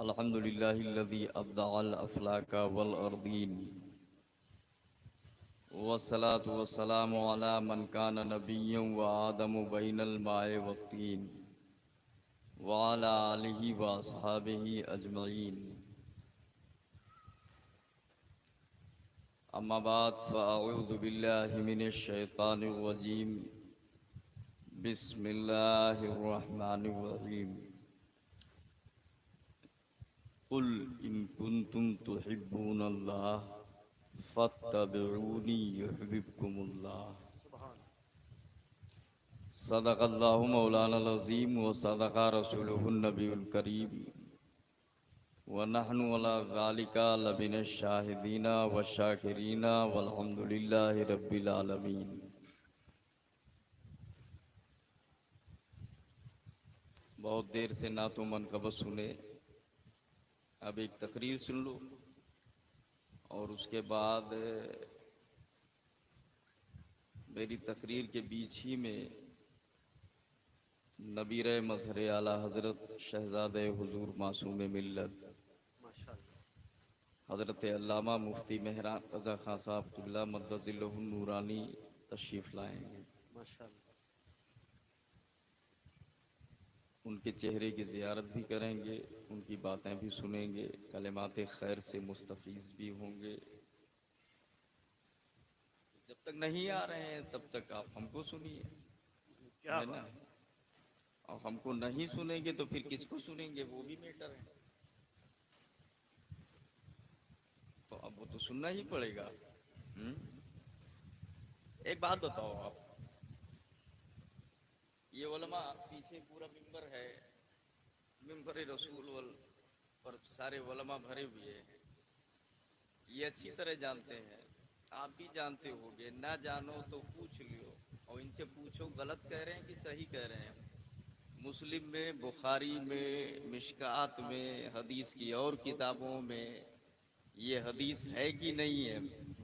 अल्हम्दुलिल्लाहिल्लज़ी अब्दअल अफ़लाका वल अर्दीन वस्सलातु वस्सलामु अला मन कान नबिय्यन व आदमु बैनल माए वत्तीन व अला आलिहि व अस्हाबिहि अजमईन। अम्मा बाद फ़अऊज़ु बिल्लाहि मिनश शैतानिर रजीम। बिस्मिल्लाहिर रहमानिर रहीम। कुल इन कुंतुम तुहिब्बूनल्लाह फत्तबिऊनी युहिब्बुकुमुल्लाह। सदक़ल्लाहु मौलाना अज़ीम व सदक़ा रसूलुहुन नबियुल करीम व नहनु अला ज़ालिका लमिनश शाहिदीना व शाकिरीना वल्हम्दुलिल्लाहि रब्बिल आलमीन। बहुत देर से ना तो मनक़बत सुने, अब एक तकरीर सुन लो और उसके बाद मेरी तकरीर के बीच ही में नबीर मज़हर आला हज़रत शहज़ादे हुज़ूर मासूम मिल्लत हज़रत अल्लामा मुफ्ती मेहरान रज़ा खां साहब क़िबला मद्दज़िल्लहुन नूरानी तशरीफ़ लाएंगे। उनके चेहरे की ज़ियारत भी करेंगे, उनकी बातें भी सुनेंगे, कलिमात खैर से मुस्तफ़ीज़ भी होंगे। जब तक नहीं आ रहे हैं तब तक आप हमको सुनिए, है ना? और हमको नहीं सुनेंगे तो फिर किसको सुनेंगे, वो भी मैटर है। तो अब वो तो सुनना ही पड़ेगा। एक बात बताओ आप, ये उलमा पीछे पूरा मिंबर है, मिंबर रसूल पर सारे उलमा भरे हुए हैं, ये अच्छी तरह जानते हैं, आप भी जानते होगे। ना जानो तो पूछ लियो और इनसे पूछो गलत कह रहे हैं कि सही कह रहे हैं। मुस्लिम में, बुखारी में, मिशकात में, हदीस की और किताबों में ये हदीस है कि नहीं है?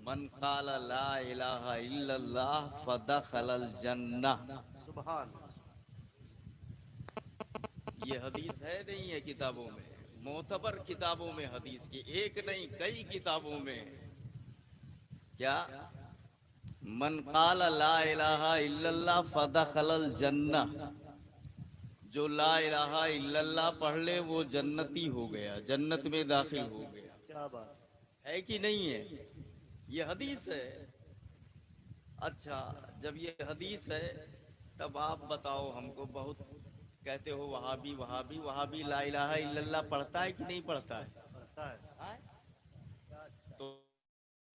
मन क़ाल ला इलाहा इल्लल्लाह फदखलल जन्नह। सुभान। ये हदीस है नहीं है किताबों में? मोतबर किताबों में हदीस की, एक नहीं कई किताबों में। क्या? मन क़ाल ला इलाहा इल्लल्लाह फदखलल जन्नह। जो ला इलाहा इल्लल्लाह पढ़ ले वो जन्नती हो गया, जन्नत में दाखिल हो गया। क्या बात है कि नहीं है? ये हदीस है। अच्छा, जब ये हदीस है तब आप बताओ हमको। बहुत कहते हो वहाबी वहाबी वहाबी, ला इलाहा इल्लल्लाह पढ़ता है कि नहीं पढ़ता है? पड़ता है? आए? तो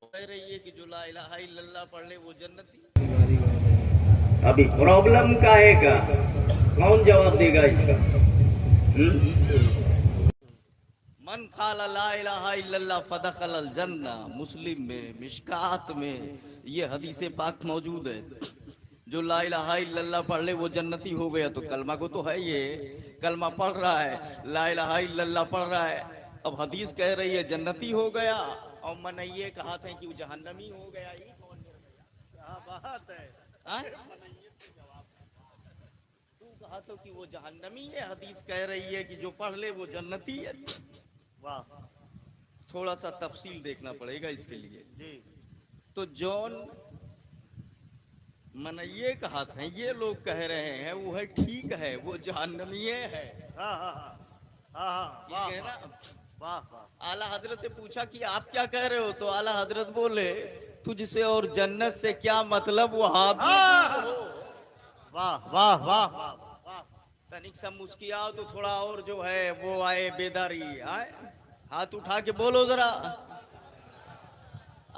कह रही है कि जो ला इलाहा इल्लल्लाह पढ़ ले वो जन्नती। अभी प्रॉब्लम का है का? कौन जवाब देगा इसका? मन क़ाल ला इलाहा इल्लल्लाह फदखलल जन्नह। मुस्लिम में, मिशकात में ये हदीस पाक मौजूद है। जो ला इलाहा इल्लल्लाह पढ़ ले वो जन्नती हो गया। तो कलमा को तो है, ये कलमा पढ़ रहा है, ला इलाहा इल्लल्लाह पढ़ रहा है। अब हदीस कह रही है जन्नती हो गया, और मन ये कहा था कि वो जहन्नमी हो गया। ये कौन निर्णय? क्या बात है? हाँ? तू कहा तो कि वो जहन्नमी है, हदीस कह रही है कि जो पढ़ ले वो जन्नती है। वाह थोड़ा सा तफसील देखना पड़ेगा इसके लिए। जी। तो जॉन मन ये कहा था, ये लोग कह रहे हैं वो है ठीक है, वो जहन्नमीय है। हाँ हाँ हाँ हाँ हाँ। वाह ठीक है ना? वाह वाह। आला हजरत से पूछा कि आप क्या कह रहे हो, तो आला हजरत बोले तुझसे और जन्नत से क्या मतलब, वहां भी दूर हो। वाह वाह वाह वाह वाह। तनिक सा मुस्कियाओ तो थोड़ा और जो है वो आए बेदारी आए। हाथ उठा के बोलो जरा।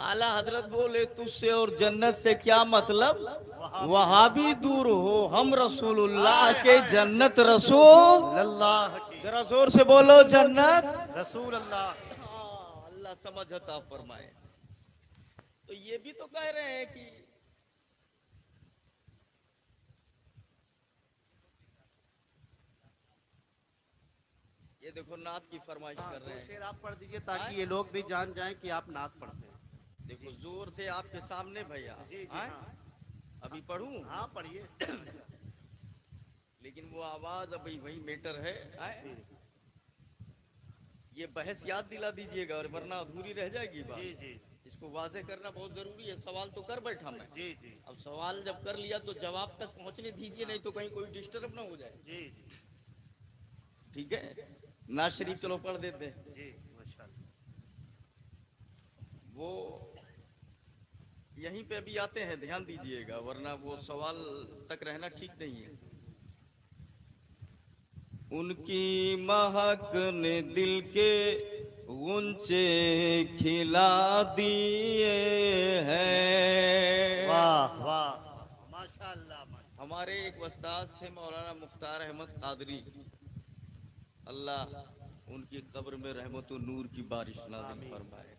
आला हजरत बोले तुझसे और जन्नत से क्या मतलब, वहां भी दूर हो, हम रसूलुल्लाह के जन्नत रसूल। अल्लाह की जरा जोर से बोलो जन्नत। रसूल अल्लाह। हाँ, अल्लाह समझता फरमाए। तो ये भी तो कह रहे हैं कि ये देखो नात की फरमाइश हाँ, कर दो रहे हैं। शेर आप पढ़ दीजिए ताकि ये लोग भी जान जाएं कि आप नात पढ़ते हैं। देखो जोर से आपके सामने भैया। जी जी आए? हाँ अभी पढ़ूं? हाँ पढ़िए। लेकिन वो आवाज अभी वही मेटर है। आए? जी ये बहस याद दिला दीजिएगा और वरना अधूरी रह जाएगी जी बात। जी इसको वाजे करना बहुत जरूरी है। सवाल तो कर बैठा मैं, जी जी अब सवाल जब कर लिया तो जवाब तक पहुंचने दीजिए, नहीं तो कहीं कोई डिस्टर्ब ना हो जाए। जी जी ठीक है, नाज शरीफ चलो पढ़ देते हैं। जी माशाल्लाह। वो यहीं पे अभी आते हैं, ध्यान दीजिएगा, वरना वो सवाल तक रहना ठीक नहीं है। उनकी महक ने दिल के गुंचे खिला दिए हैं। वाह वाह माशाल्लाह माशाल्लाह। हमारे एक उस्ताद थे मौलाना मुख्तार अहमद कादरी, अल्लाह उनकी कब्र में रहमत और नूर की बारिश नाज़िल आमीन। फरमाए।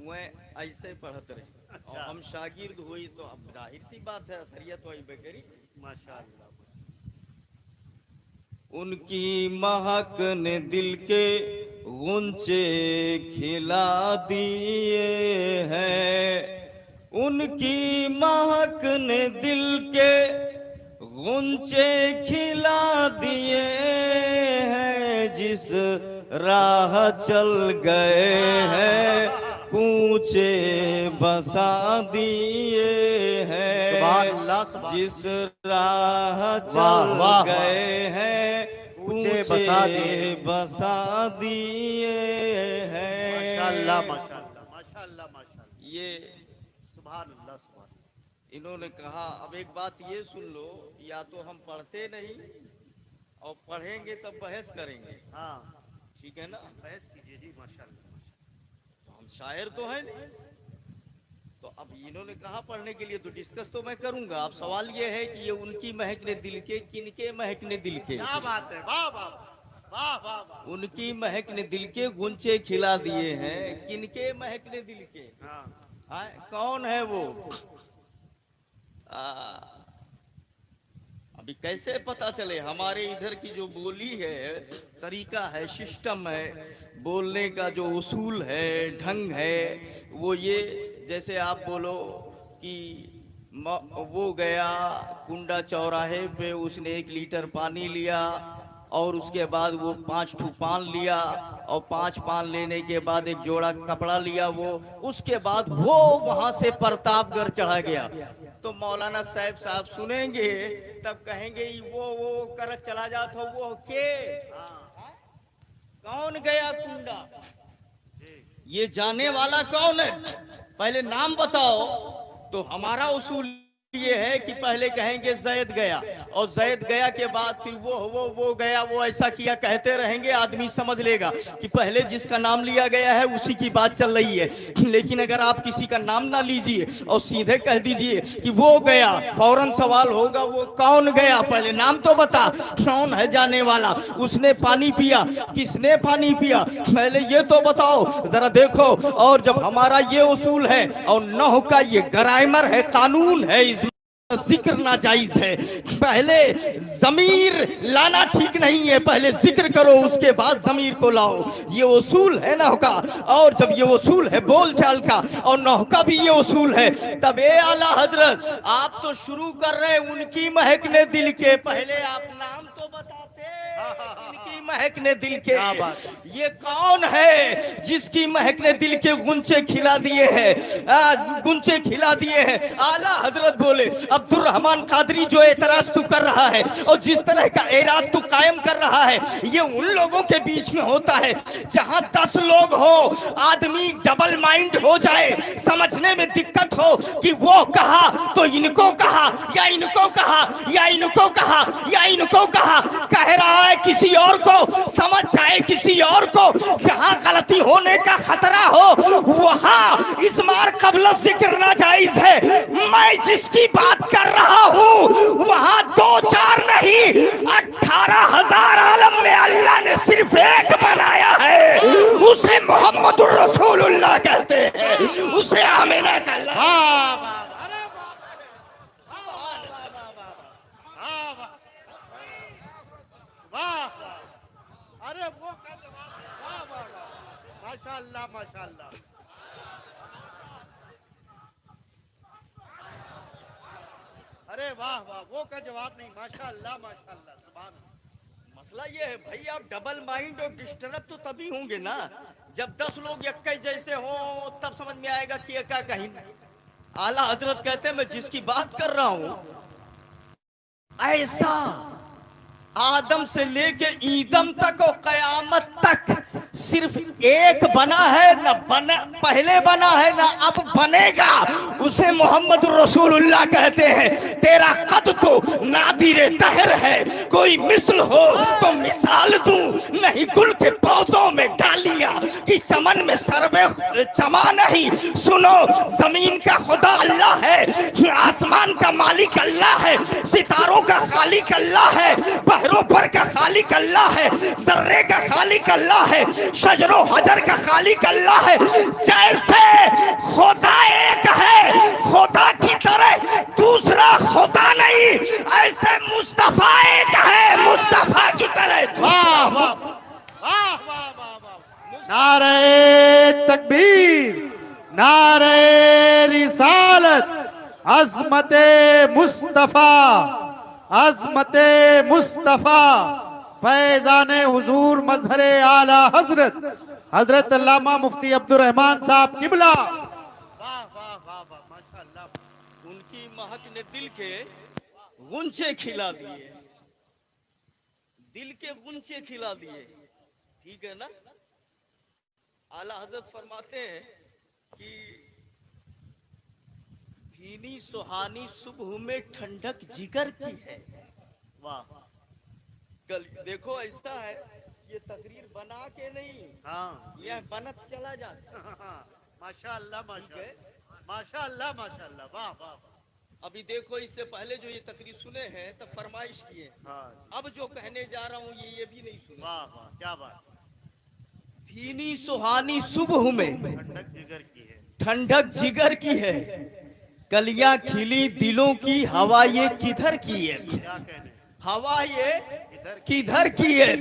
वह ऐसे पढ़त रहे और अच्छा हम शागिर्द हुई तो अब जाहिर सी बात है असरियत वही बेकरी। माशाल्लाह। उनकी महक ने दिल के गुंचे खिला दिए हैं। उनकी महक ने दिल के गुंचे खिला दिए हैं। जिस राह चल गए हैं कूचे बसा दिए हैं। सुभान अल्लाह सुभान। जिस राह वाह, चल वाह, गए हैं कूचे बसा दिए। बसा दिए हैं। माशाल्लाह माशाल्लाह माशाल्लाह माशाल्लाह। ये सुभान अल्लाह सुभान। इन्होंने कहा, अब एक बात ये सुन लो, या तो हम पढ़ते नहीं और पढ़ेंगे तब बहस करेंगे, हाँ ठीक है ना? बहस कीजिए जी माशाल्लाह माशाल्लाह। तो हम शायर तो है नहीं। तो अब इन्होंने कहा पढ़ने के लिए, तो डिस्कस तो मैं करूंगा। अब सवाल ये है कि ये उनकी महकने दिल के, किनके महकने दिल के? क्या बात है, वाह वाह वाह वाह वाह। उनकी महकने दिल के गुंचे खिला दिए हैं। किनके महकने दिल के? हाँ कौन है वो? अभी कैसे पता चले? हमारे इधर की जो बोली है, तरीका है, सिस्टम है, बोलने का जो उसूल है, ढंग है, वो ये, जैसे आप बोलो कि वो गया कुंडा चौराहे पे, उसने 1 लीटर पानी लिया और उसके बाद वो 5 ठू पान लिया और 5 पान लेने के बाद एक जोड़ा कपड़ा लिया, वो उसके बाद वो वहां से प्रतापगढ़ चढ़ा गया। तो मौलाना साहब सुनेंगे तब कहेंगे वो कर चला जाता, वो के कौन गया कुंडा? ये जाने वाला कौन है? पहले नाम बताओ। तो हमारा उसूल ये है कि पहले कहेंगे जैद गया और जैद गया के बाद फिर वो गया, वो ऐसा किया, कहते रहेंगे, आदमी समझ लेगा कि पहले जिसका नाम लिया गया है उसी की बात चल रही है। लेकिन अगर आप किसी का नाम ना लीजिए और सीधे कह दीजिए कि वो गया, फौरन सवाल होगा वो कौन गया? पहले नाम तो बता, कौन है जाने वाला? उसने पानी पिया, किसने पानी पिया? पहले ये तो बताओ जरा, देखो। और जब हमारा ये उसूल है और नहू का ये ग्रामर है, कानून है, जिक्र नाजायज है। पहले जमीर लाना ठीक नहीं है, पहले जिक्र करो उसके बाद जमीर को लाओ। ये उसूल है नहू का। और जब ये उसूल है बोलचाल का और नहू का भी ये उसूल है, तब ए आला हजरत आप तो शुरू कर रहे उनकी महकने दिल के, पहले आप नाम तो बताते इनकी महकने दिल के। ये कौन है जिसकी महकने दिल के गुंचे खिला दिए हैं? गुंचे खिला दिए हैं। आला हजरत बोले, अब्दुल रहमान कादरी जो एतराज तू कर रहा है और जिस तरह का एराद तू कायम कर रहा है, ये उन लोगों के बीच में होता है जहां 10 लोग हो, आदमी डबल माइंड हो जाए, समझने में दिक्कत हो कि वो कहा तो इनको कहा या इनको कहा या इनको कहा या इनको कहा, कह रहा है किसी और को, समझ जाए किसी और को। जहां गलती होने का खतरा हो वहां इस्मार कबल जिक्र नाजायज है। मैं जिसकी बात कर रहा हूँ वहां 2-4 नहीं 18,000 आलम में अल्लाह ने सिर्फ एक बनाया है, उसे मोहम्मदुर रसूलुल्लाह कहते हैं, उसे आमिना का अरे वो का जवाब, वाह वाह वाह, माशाल्लाह माशाल्लाह। अरे वाह वाह, वो का जवाब नहीं, माशाल्लाह माशाल्लाह, सुभान अल्लाह। मसला ये है भाई, आप डबल माइंड और डिस्टर्ब तो तभी होंगे ना जब 10 लोग एक जैसे हो, तब समझ में आएगा कि ये क्या कहीं। आला हजरत कहते हैं मैं जिसकी बात कर रहा हूं ऐसा आदम से लेके ईदम तक और कयामत तक सिर्फ एक बना है, न बना पहले बना है न अब बनेगा, उसे मोहम्मद रसूलुल्लाह कहते हैं। तेरा कद तो नादिरे दहर है, कोई मिसल हो तो मिसाल दूं, नहीं गुल के पौधों में डालियां कि चमन में सरबे चमा नहीं। सुनो, जमीन का खुदा अल्लाह है, आसमान का मालिक अल्लाह है, सितारों का खालिक अल्लाह है, बहरों पर का खालिक अल्लाह है, जर्रे का खालिक अल्लाह है, शजरो हजर का खालिक अल्लाह है। जैसे खुदा एक है, खुदा की तरह दूसरा खुदा नहीं, ऐसे मुस्तफा एक है, मुस्तफा की तरह। वाह वाह वाह वाह वाह वाह। नारे तकबीर, नारे रिसालत, अज़मते मुस्तफा, अज़मते मुस्तफा, फैज़ाने हुजूर मजहरे आला हजरत हजरत अल्लामा मुफ्ती अब्दुर रहमान साहब किबला। वाह वाह वाह वाह, माशाअल्लाह। उनकी महक ने दिल के गुंचे खिला दिए, दिल के गुंचे खिला दिए, ठीक है ना। आला हजरत फरमाते हैं कि भीनी सुहानी सुबह में ठंडक जिगर की है। वाह, कल देखो ऐसा है, ये तकरीर बना के नहीं, हाँ, यह बनत चला जाता। माशाअल्लाह माशाअल्लाह माशाअल्लाह माशाअल्लाह, वाह वाह। अभी देखो, इससे पहले जो ये तकरीर सुने हैं तब फरमाइश किए, हाँ, अब जो कहने जा रहा हूँ ये भी नहीं सुने। वाह वाह, क्या बात। भीनी सुहानी सुबह में ठंडक जिगर की है, ठंडक जिगर की है, कलियां खिली दिलों की, हवा ये किधर की है, क्या कहने। हवा ये किधर की है,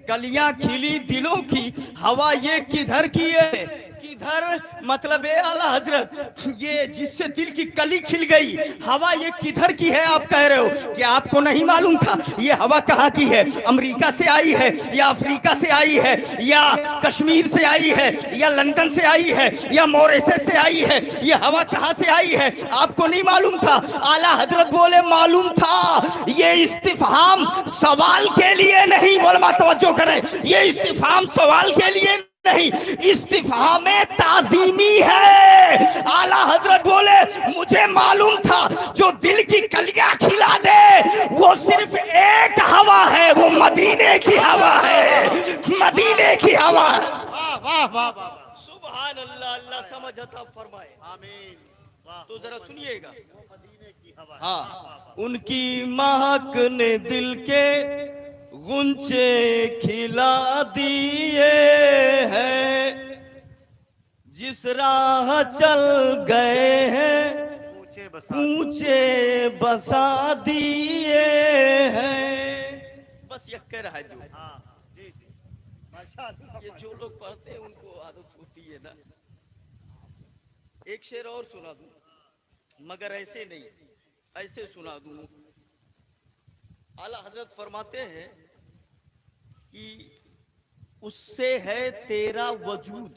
कलियां खिली दिलों की, हवा ये किधर की है। किधर मतलब है आला हजरत, ये जिससे दिल की कली खिल गई, हवा ये किधर की है आप कह रहे हो कि आपको नहीं मालूम था ये हवा कहाँ की है? अमेरिका से आई है या अफ्रीका से आई है या कश्मीर से आई है या लंदन से आई है या मॉरिशस से आई है? ये हवा कहाँ से आई है आपको नहीं मालूम था? आला हजरत बोले मालूम था। ये इस्तिफहाम सवाल के लिए नहीं, बोलमा तवज्जो करें, ये इस्तिफहाम सवाल के लिए नहीं, इस्तिफहाम ताजीमी है। आला हजरत बोले मुझे मालूम था जो दिल की कलियां खिला दे वो सिर्फ एक हवा है, वो मदीने की हवा है, मदीने की हवा है। वाह वाह वाह वाह, सुभान अल्लाह, अल्लाह समझ अता फरमाए, आमीन। वाह, तो जरा सुनिएगा। मदीने की हवा। हाँ, उनकी महक ने दिल के गुंचे खिला दिए हैं, जिस राह चल गए हैं ऊंचे बसा दिए हैं। बस ये कह रहा है दो। हाँ, जी जी, माशाअल्लाह। ये जो लोग पढ़ते हैं उनको आदत होती है ना। एक शेर और सुना दूं, मगर ऐसे नहीं, ऐसे सुना दूं। आला हजरत फरमाते हैं कि उससे है तेरा वजूद,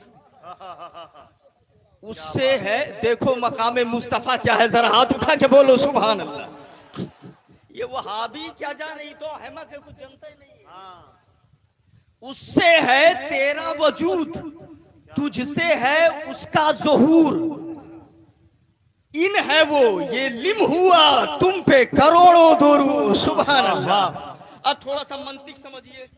उससे है, देखो मकामे मुस्तफा क्या है, जरा हाथ उठा के बोलो सुभान अल्लाह। ये वहाबी क्या जाने, तो अहमक है, कुछ जानता ही नहीं। हाँ, उससे है तेरा वजूद, तुझसे है उसका ज़ुहूर, इन है वो ये लिम हुआ तुम पे करोड़ों दुरूद। सुभान अल्लाह। अब थोड़ा सा मंतिक समझिए।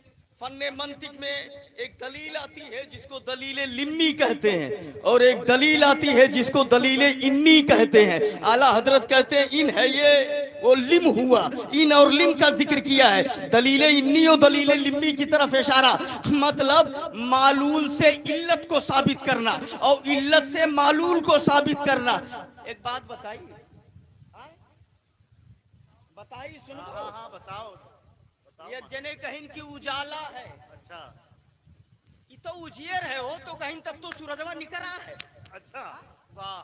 फन्ने मंतिक में एक दलील आती है जिसको दलीले लिम्मी कहते हैं, और एक दलील आती है जिसको दलीले इन्नी कहते हैं। आला हजरत कहते हैं इन है ये वो लिम हुआ, इन और लिम का जिक्र किया है, दलीले इन्नी और दलीले लिम्मी की तरफ इशारा, मतलब मालूल से इल्लत को साबित करना और इल्लत से मालूल को साबित करना। एक बात बताइए, बताइए, सुनो। हाँ हाँ, बताओ। ये जने कहीं की उजाला है, अच्छा ये तो उजियर है, हो तो कहीं तब तो सूरजवा निकला है, अच्छा, वाह,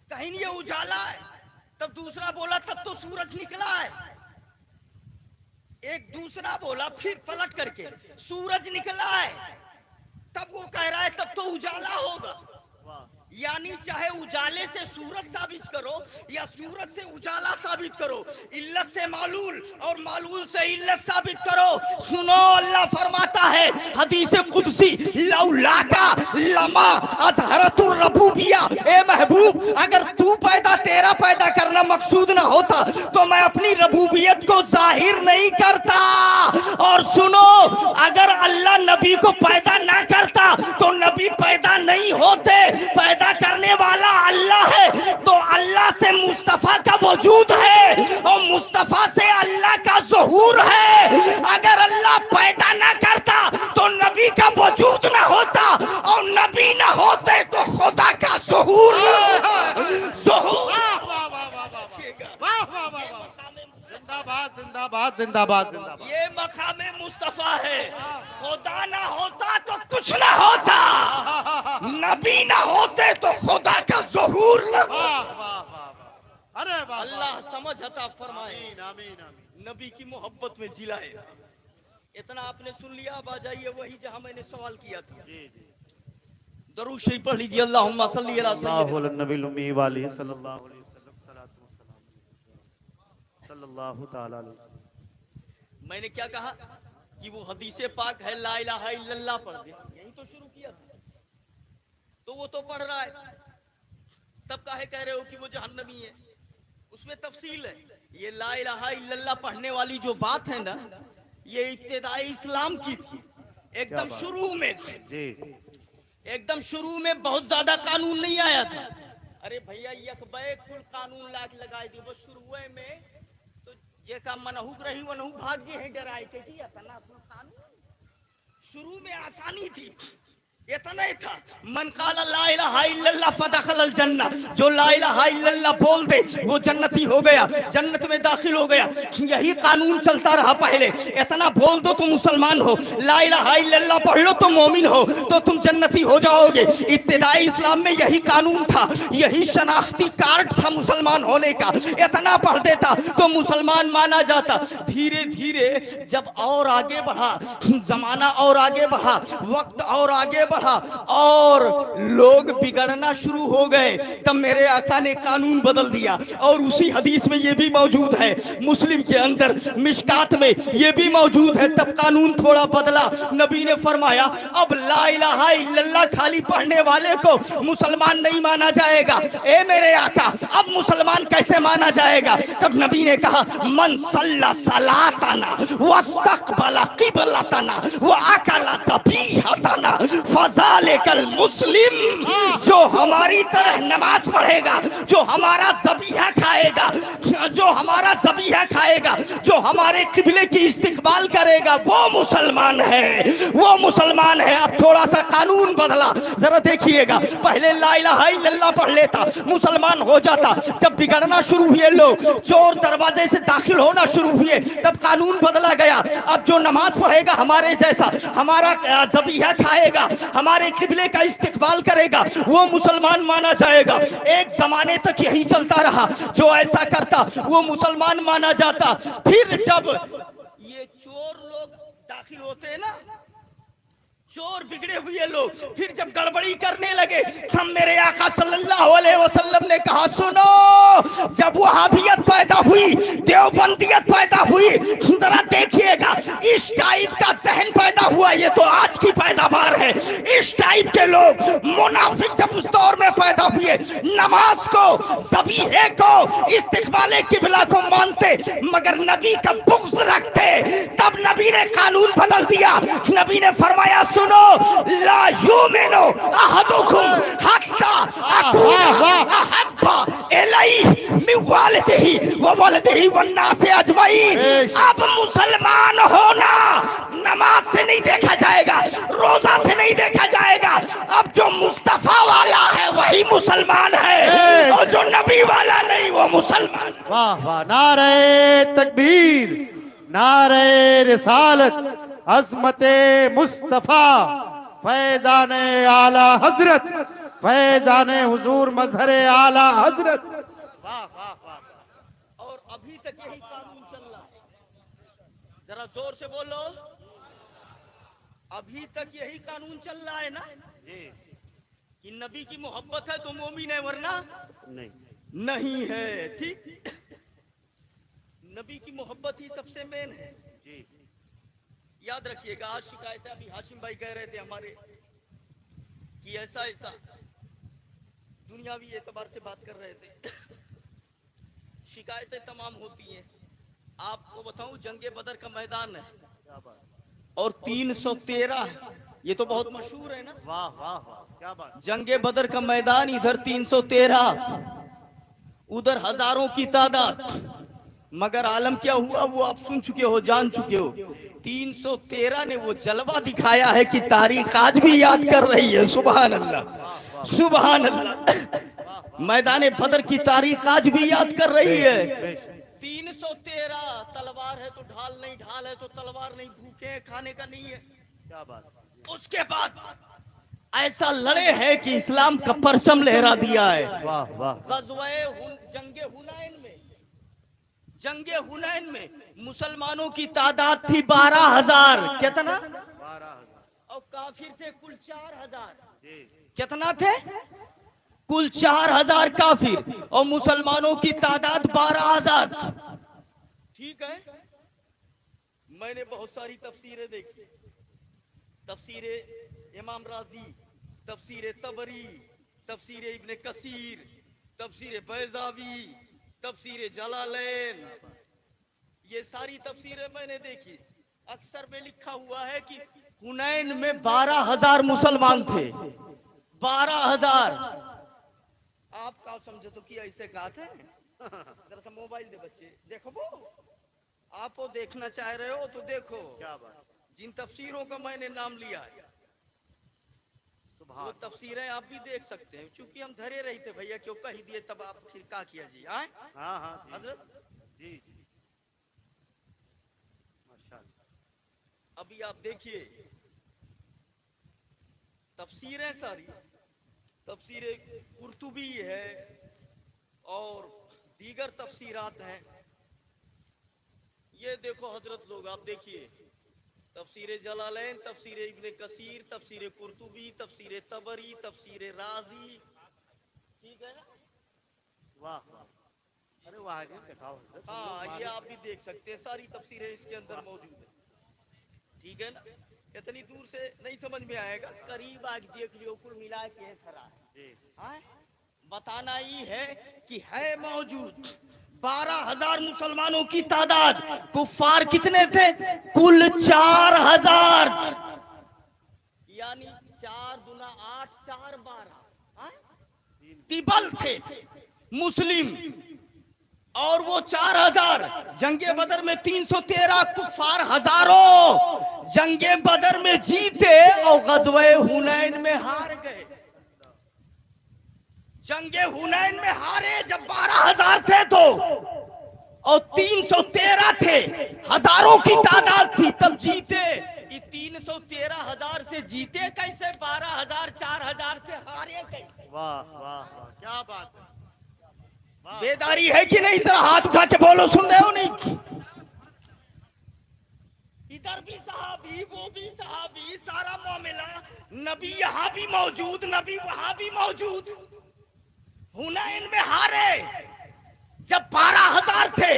कहीं ये उजाला है, तब दूसरा बोला तब तो सूरज निकला है। एक दूसरा बोला फिर पलट करके, सूरज निकला है। तब वो कह रहा है तब तो उजाला होगा। यानी चाहे उजाले से सूरज साबित करो या सूरज से उजाला साबित करो, इल्लत से मालूल और मालूल से इल्लत साबित करो। सुनो, अल्लाह फरमाता है हदीस कुदसी, लौलाका लमा अज़हरतुर रबूबिया, ए महबूब अगर तू पैदा, तेरा पैदा करना मकसूद ना होता तो मैं अपनी रबूबियत को जाहिर नहीं करता। और सुनो, अगर अल्लाह नबी को पैदा ना करता तो नबी पैदा नहीं होते। पैदा करने वाला अल्लाह है, तो अल्लाह से मुस्तफा का वजूद है और मुस्तफा से अल्लाह का ज़हूर है। अगर अल्लाह पैदा ना करता तो नबी का वजूद ना होता और नबी ना होते तो खुदा का ज़हूर ना होता। ज़हूर। जिंदाबाद जिंदाबाद जिंदाबाद जिंदाबाद। ये मकामे मुस्तफा है। खुदा ना होता तो कुछ ना होता, नबी ना होते तो खुदा का ज़हूर ना होता। अरे वाह, अल्लाह समझ अता फरमाए, आमीन आमीन आमीन। नबी की मोहब्बत में जिलाए। इतना आपने सुन लिया, अब आ जाइए वही जहां मैंने सवाल किया था। जी जी। दरूद शरीफ पढ़ लीजिए, अल्लाहुम्मा सल्ली अला सय्यिदिना नबी उम्मी वाली सल्लल्लाहु अलैहि वसल्लम, सलातु व सलाम सल्लल्लाहु ताला अलैहि वसल्लम। मैंने क्या कहा कि वो हदीसे पाक है, ला इलाहा इल्लल्लाह पढ़ दे, यही तो शुरू किया था। तो वो तो पढ़ रहा है, तब काहे कह रहे हो कि वो जहन्नमी है? उसमें तफसील है। ये ला इलाहा इल्लल्लाह पढ़ने वाली जो बात है ना, ये इब्तिदाई इस्लाम की थी, एकदम शुरू में जी। एकदम शुरू में बहुत ज्यादा कानून नहीं आया था। अरे भैया यकबे कुल कानून लाके लगाए दी, वो शुरुए में तो जे का मनहू रही वनहू भाग जे है डराए के कि इतना अपना कानून शुरू में आसानी थी, इतना ही था। मन काला ला इलाहा इल्लल्लाह फदखलल जन्ना, जो ला इलाहा इल्लल्लाह बोल दे वो जन्नती हो गया, जन्नत में दाखिल हो गया। यही कानून चलता रहा पहले। इतना बोल दो तो मुसलमान हो, ला इलाहा इल्लल्लाह पढ़ लो तो मोमिन हो, तो तुम जन्नती हो जाओगे। इब्तिदाई इस्लाम में यही कानून था, यही शनाख्ती कार्ड था मुसलमान होने का। इतना पढ़ देता तो मुसलमान माना जाता। धीरे धीरे जब और आगे बढ़ा जमाना, और आगे बढ़ा वक्त, और आगे बढ़ा और लोग बिगड़ना शुरू हो गए, तब मेरे आका ने कानून बदल दिया। और उसी हदीस में ये भी मौजूद है, मुस्लिम के अंदर मिशकात में ये भी मौजूद है। तब कानून थोड़ा बदला। नबी ने फरमाया अब ला इलाहा इल्लल्लाह खाली पढ़ने वाले को मुसलमान नहीं माना जाएगा। ए मेरे आका, अब मुसलमान कैसे माना जाएगा? तब नबी ने कहा मन सल्ला सलातना वस्तकबला किबलतना व अकला ज़बीहतना फज़ालिकल मुस्लिम, जो हमारी तरह नमाज पढ़ेगा, जो हमारा ज़बीहा खाएगा, जो हमारा ज़बीहा खाएगा, जो हमारे किबले की इस्तिक़बाल करेगा, वो मुसलमान है, वो मुसलमान है। अब थोड़ा सा कानून बदला, जरा देखिएगा। पहले ला इलाहा इल्लल्लाह पढ़ लेता, मुसलमान हो जाता। जब बिगड़ना शुरू हुए लोग, चोर दरवाजे से दाखिल होना शुरू हुए, तब कानून बदला गया। अब जो नमाज पढ़ेगा हमारे जैसा, हमारा ज़बीहा खाएगा, हमारे किबले का इस्तिकबाल करेगा, वो मुसलमान माना जाएगा। एक जमाने तक यही चलता रहा, जो ऐसा करता वो मुसलमान माना जाता। फिर जब ये चोर लोग दाखिल होते हैं ना, चोर बिगड़े हुए लोग, फिर जब गड़बड़ी करने लगे, हम मेरे आका सल्लल्लाहु अलैहि वसल्लम ने कहा सुनो, जब वहाबियत पैदा हुई, देवबंदियत पैदा हुई, जरा देखिएगा इस टाइप का जहन पैदा हुआ। ये तो आज की पैदावार है। इस टाइप के लोग मुनाफिक जब उस दौर में पैदा हुए, नमाज को, ज़बीहे को, इस्तिक़बाले किबला को मानते मगर नबी का बुग़्ज़ रखते, तब नबी ने कानून बदल दिया। नबी ने फरमाया सुनो, ला युमिनु अहदुकुम हत्ता अकूना अहब्बा इलैहि मिन वालिदिही व वलदिही वन्नासि अजमईन। अब मुसलमान होना नमाज से नहीं देखा जाएगा, रोजा से नहीं देखा जाएगा। अब जो मुस्तफा वाला है वही मुसलमान है, और जो नबी वाला नहीं वो मुसलमान। वाह वाह, नारे तकबीर, नारे रिसालत, अज़मते मुस्तफा, फैज़ाने आला हजरत, फैज़ाने हुजूर मजहरे आला हजरत। वाह वाह वाह। और अभी तक यही कानून चल रहा है। जरा जोर से बोलो। अभी तक यही कानून चल रहा है ना जी। कि नबी की मोहब्बत है तो मोमिन है, वरना नहीं। नहीं है। ठीक, नबी की मोहब्बत ही सबसे मेन है। जी। याद रखिएगा, आज शिकायतें अभी हाशिम भाई कह रहे थे हमारे कि ऐसा ऐसा दुनियावी एतबार से बात कर रहे थे। शिकायतें तमाम होती हैं। आपको बताऊं, जंगे बदर का मैदान है क्या बात। और 313, ये तो बहुत मशहूर है ना। वाह वाह वाह, क्या बात। जंगे बदर का मैदान, इधर 313, उधर हजारों की तादाद। मगर आलम क्या हुआ वो आप सुन चुके हो, जान चुके हो। 313 ने वो जलवा दिखाया है कि तारीख आज भी याद कर रही है। सुभान अल्लाह, सुभान अल्लाह। मैदान बदर की तारीख आज भी याद कर रही है। 313 तलवार है तो ढाल नहीं, ढाल है तो तलवार नहीं, भूखे खाने का नहीं है। क्या बात। उसके बाद ऐसा लड़े हैं कि इस्लाम का परचम लहरा दिया है। वाह वाह। जंगे हुनैन में, जंगे हुनैन में मुसलमानों की तादाद थी 12,000। कितना? 12,000। और काफिर थे कुल 4,000। जी। कितना थे? कुल 4,000 काफिर और मुसलमानों की तादाद 12,000। ठीक है, मैंने बहुत सारी तफसीरें देखी। तफसीरे इमाम राजी, तफसीरे तबरी, तफसीरे इब्ने कसीर, तफसीरे बैजावी, तफसीरे जलालैन, ये सारी तफसीरें मैंने देखी। अक्सर में लिखा हुआ है कि हुनैन में 12,000 मुसलमान थे। 12,000। आप क्या समझो तो कि ऐसे कहा थे? जरा सा मोबाइल दे बच्चे, देखो वो आप वो देखना चाह रहे हो तो देखो। क्या बात। जिन तफसीरों का मैंने नाम लिया है वो तफसीरें आप भी देख सकते हैं। क्योंकि हम धरे रहे थे भैया, क्यों कह दिए तब आप फिर क्या किया जी। आए हाँ हाँ हजरत जी जी, माशाअल्लाह। अभी आप देखिए तफसीरें सारी, तफसीरे कुर्तुबी है और दीगर तफसीरात हैं। ये देखो हजरत लोग, आप देखिए तफसीरे जलालैन, तफसीरे इब्ने कसीर, तफसीरे कुर्तुबी, तफसीरे तबरी, तफसीरे राजी। ठीक है ना? वाह वाह। अरे वाह, दिखाओ। हाँ, ये आप भी देख सकते हैं, सारी तफसीरें इसके अंदर मौजूद है। ठीक है ना? इतनी दूर से नहीं समझ में आएगा, करीब आके देख लियो, कुल मिला के खरा है। हाँ? बताना ही है कि है मौजूद। 12,000 मुसलमानों की तादाद, कुफार कितने थे? कुल 4,000। यानी 4 दूना 8, 4 12 तिबल थे मुस्लिम। और वो 4,000 जंगे बदर में 313 कुफार हजारों जंगे बदर में जीते और गज़वे हुनैन में हार गए। जंगे हुनैन में हारे जब 12,000 थे तो, और 313 थे, हजारों की तादाद थी, तब जीते। ये 313,000 से जीते कैसे? 12,000 4,000 से हारे कैसे? वाह वाह वाह, क्या बात है। बेदारी है कि नहीं? जरा हाथ उठा के बोलो, सुन रहे हो नहीं? इधर भी सहाबी, वो भी सहाबी, सारा मामला। नबी यहाँ भी मौजूद, नबी वहां भी मौजूद। हुनैन में हारे जब 12,000 थे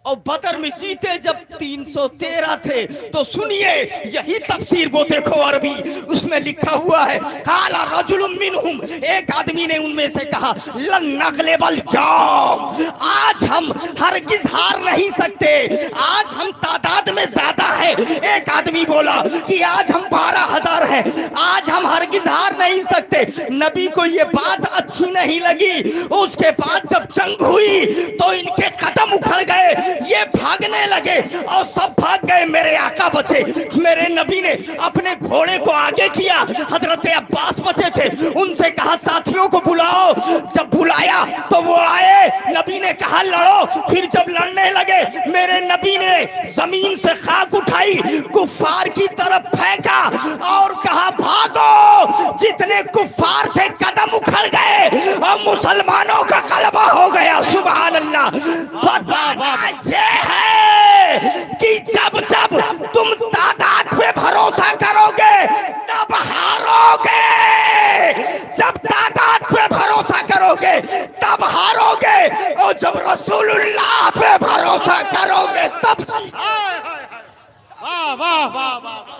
और बदर में जीते जब 313 थे। तो सुनिए, यही तफसीर वो देखो अरबी, उसमें लिखा हुआ है काला रजुलुम मिनहुम, एक आदमी ने उनमें से कहा लन नगलेबल जाम, आज हम हरगिज हार नहीं सकते, आज हम तादाद में ज्यादा है। एक आदमी बोला कि आज हम 12,000 हैं, आज हम हरगिज हार नहीं सकते। नबी को ये बात अच्छी नहीं लगी। उसके बाद जब जंग हुई तो इनके कदम उखड़ गए, ये भागने लगे और सब भाग गए, मेरे आका बचे। मेरे नबी ने अपने घोड़े को आगे किया, हजरत अब्बास बचे थे, उनसे कहा साथियों को बुलाओ। जब बुलाया तो वो आए, नबी ने कहा लड़ो। फिर जब लड़ने लगे, मेरे नबी ने जमीन से खाक उठाई, कुफार की तरफ फेंका और कहा भागो। जितने कुफार थे कदम उखड़ गए और मुसलमानों का गलबा हो गया। सुभान अल्लाह। बताना ये है कि जब जब रसूलुल्लाह पे भरोसा करोगे तब हाय हाय हाय, वाह वाह वाह वाह,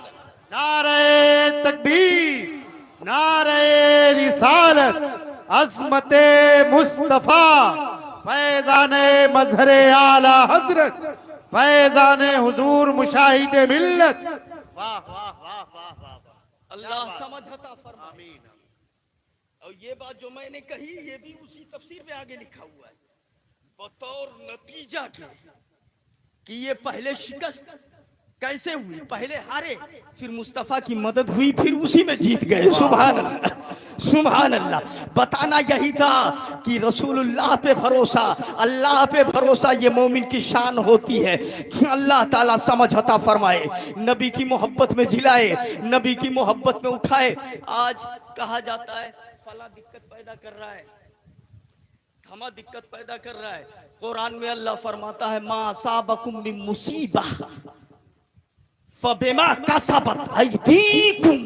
नारे तकबीर, नारे रिसालत, अज़मते मुस्तफा, फैज़ाने मज़हरे आला हजरत, फैज़ाने हुजूर मुशाहिदे मिल्लत। वाह वाह वाह वाह वाह, अल्लाह समझ अता फरमाए। आमीन। और ये बात जो मैंने कही ये भी उसी तफसीर में आगे लिखा हुआ है, बतौर नतीजा के कि ये पहले शिकस्त कैसे हुई, पहले हारे, फिर मुस्तफा की मदद हुई, फिर उसी में जीत गए। सुभान अल्लाह, सुभान अल्लाह। बताना यही था कि रसूलुल्लाह पे भरोसा, अल्लाह पे भरोसा, ये मोमिन की शान होती है। अल्लाह ताला समझ अता फरमाए, नबी की मोहब्बत में जिलाए, नबी की मोहब्बत में उठाए। आज कहा जाता है फला दिक्कत पैदा कर रहा है, थमा दिक्कत पैदा कर रहा है। कुरान में अल्लाह फरमाता है मा असाबकुम मिन मुसीबह फबिमा कसबत अयदीकुम,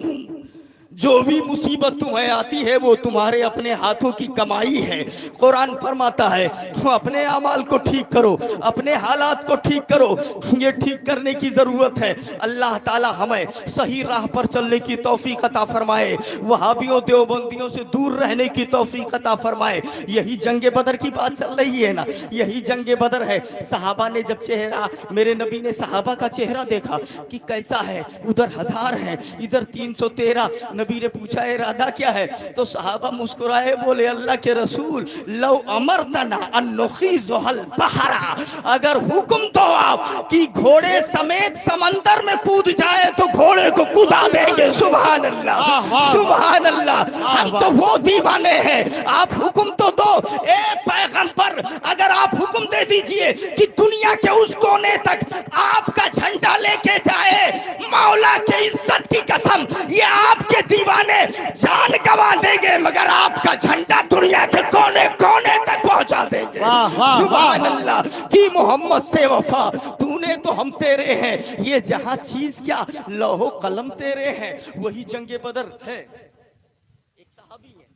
जो भी मुसीबत तुम्हें आती है वो तुम्हारे अपने हाथों की कमाई है। कुरान फरमाता है तो अपने अमाल को ठीक करो, अपने हालात को ठीक करो, ये ठीक करने की जरूरत है। अल्लाह ताला हमें सही राह पर चलने की तौफीक अता फरमाए, वहाबियों देवबंदियों से दूर रहने की तौफीक अता फरमाए। यही जंगे बदर की बात चल रही है ना, यही जंगे बदर है। सहाबा ने जब चेहरा, मेरे नबी ने सहाबा का चेहरा देखा कि कैसा है, उधर 1000 है, इधर 313। नबी ने पूछा इरादा क्या है, तो सहाबा मुस्कुराए, बोले अल्लाह के रसूल लव अमरतना अन्नुखीज़ुल बहरा, अगर हुक्म दो आप कि घोड़े समेत समंदर में कूद जाए तो घोड़े को कूदा देंगे। सुभान अल्लाह, सुभान अल्लाह। हम तो वो दीवाने हैं, आप हुक्म तो दो। ए पैगंबर, अगर आप हुक्म दे दीजिए कि दुनिया के उस कोने तक आपका झंडा लेके जाए, मौला के इज्जत की कसम, ये आपके दीवाने जान गंवा देंगे मगर आपका झंडा दुनिया के कोने कोने तक पहुंचा देंगे। सुभान अल्लाह कि मोहम्मद से वफा, तूने तो हम तेरे हैं, ये जहां चीज क्या लौहो कलम तेरे हैं। वही जंगे बदर है। एक सहाबी है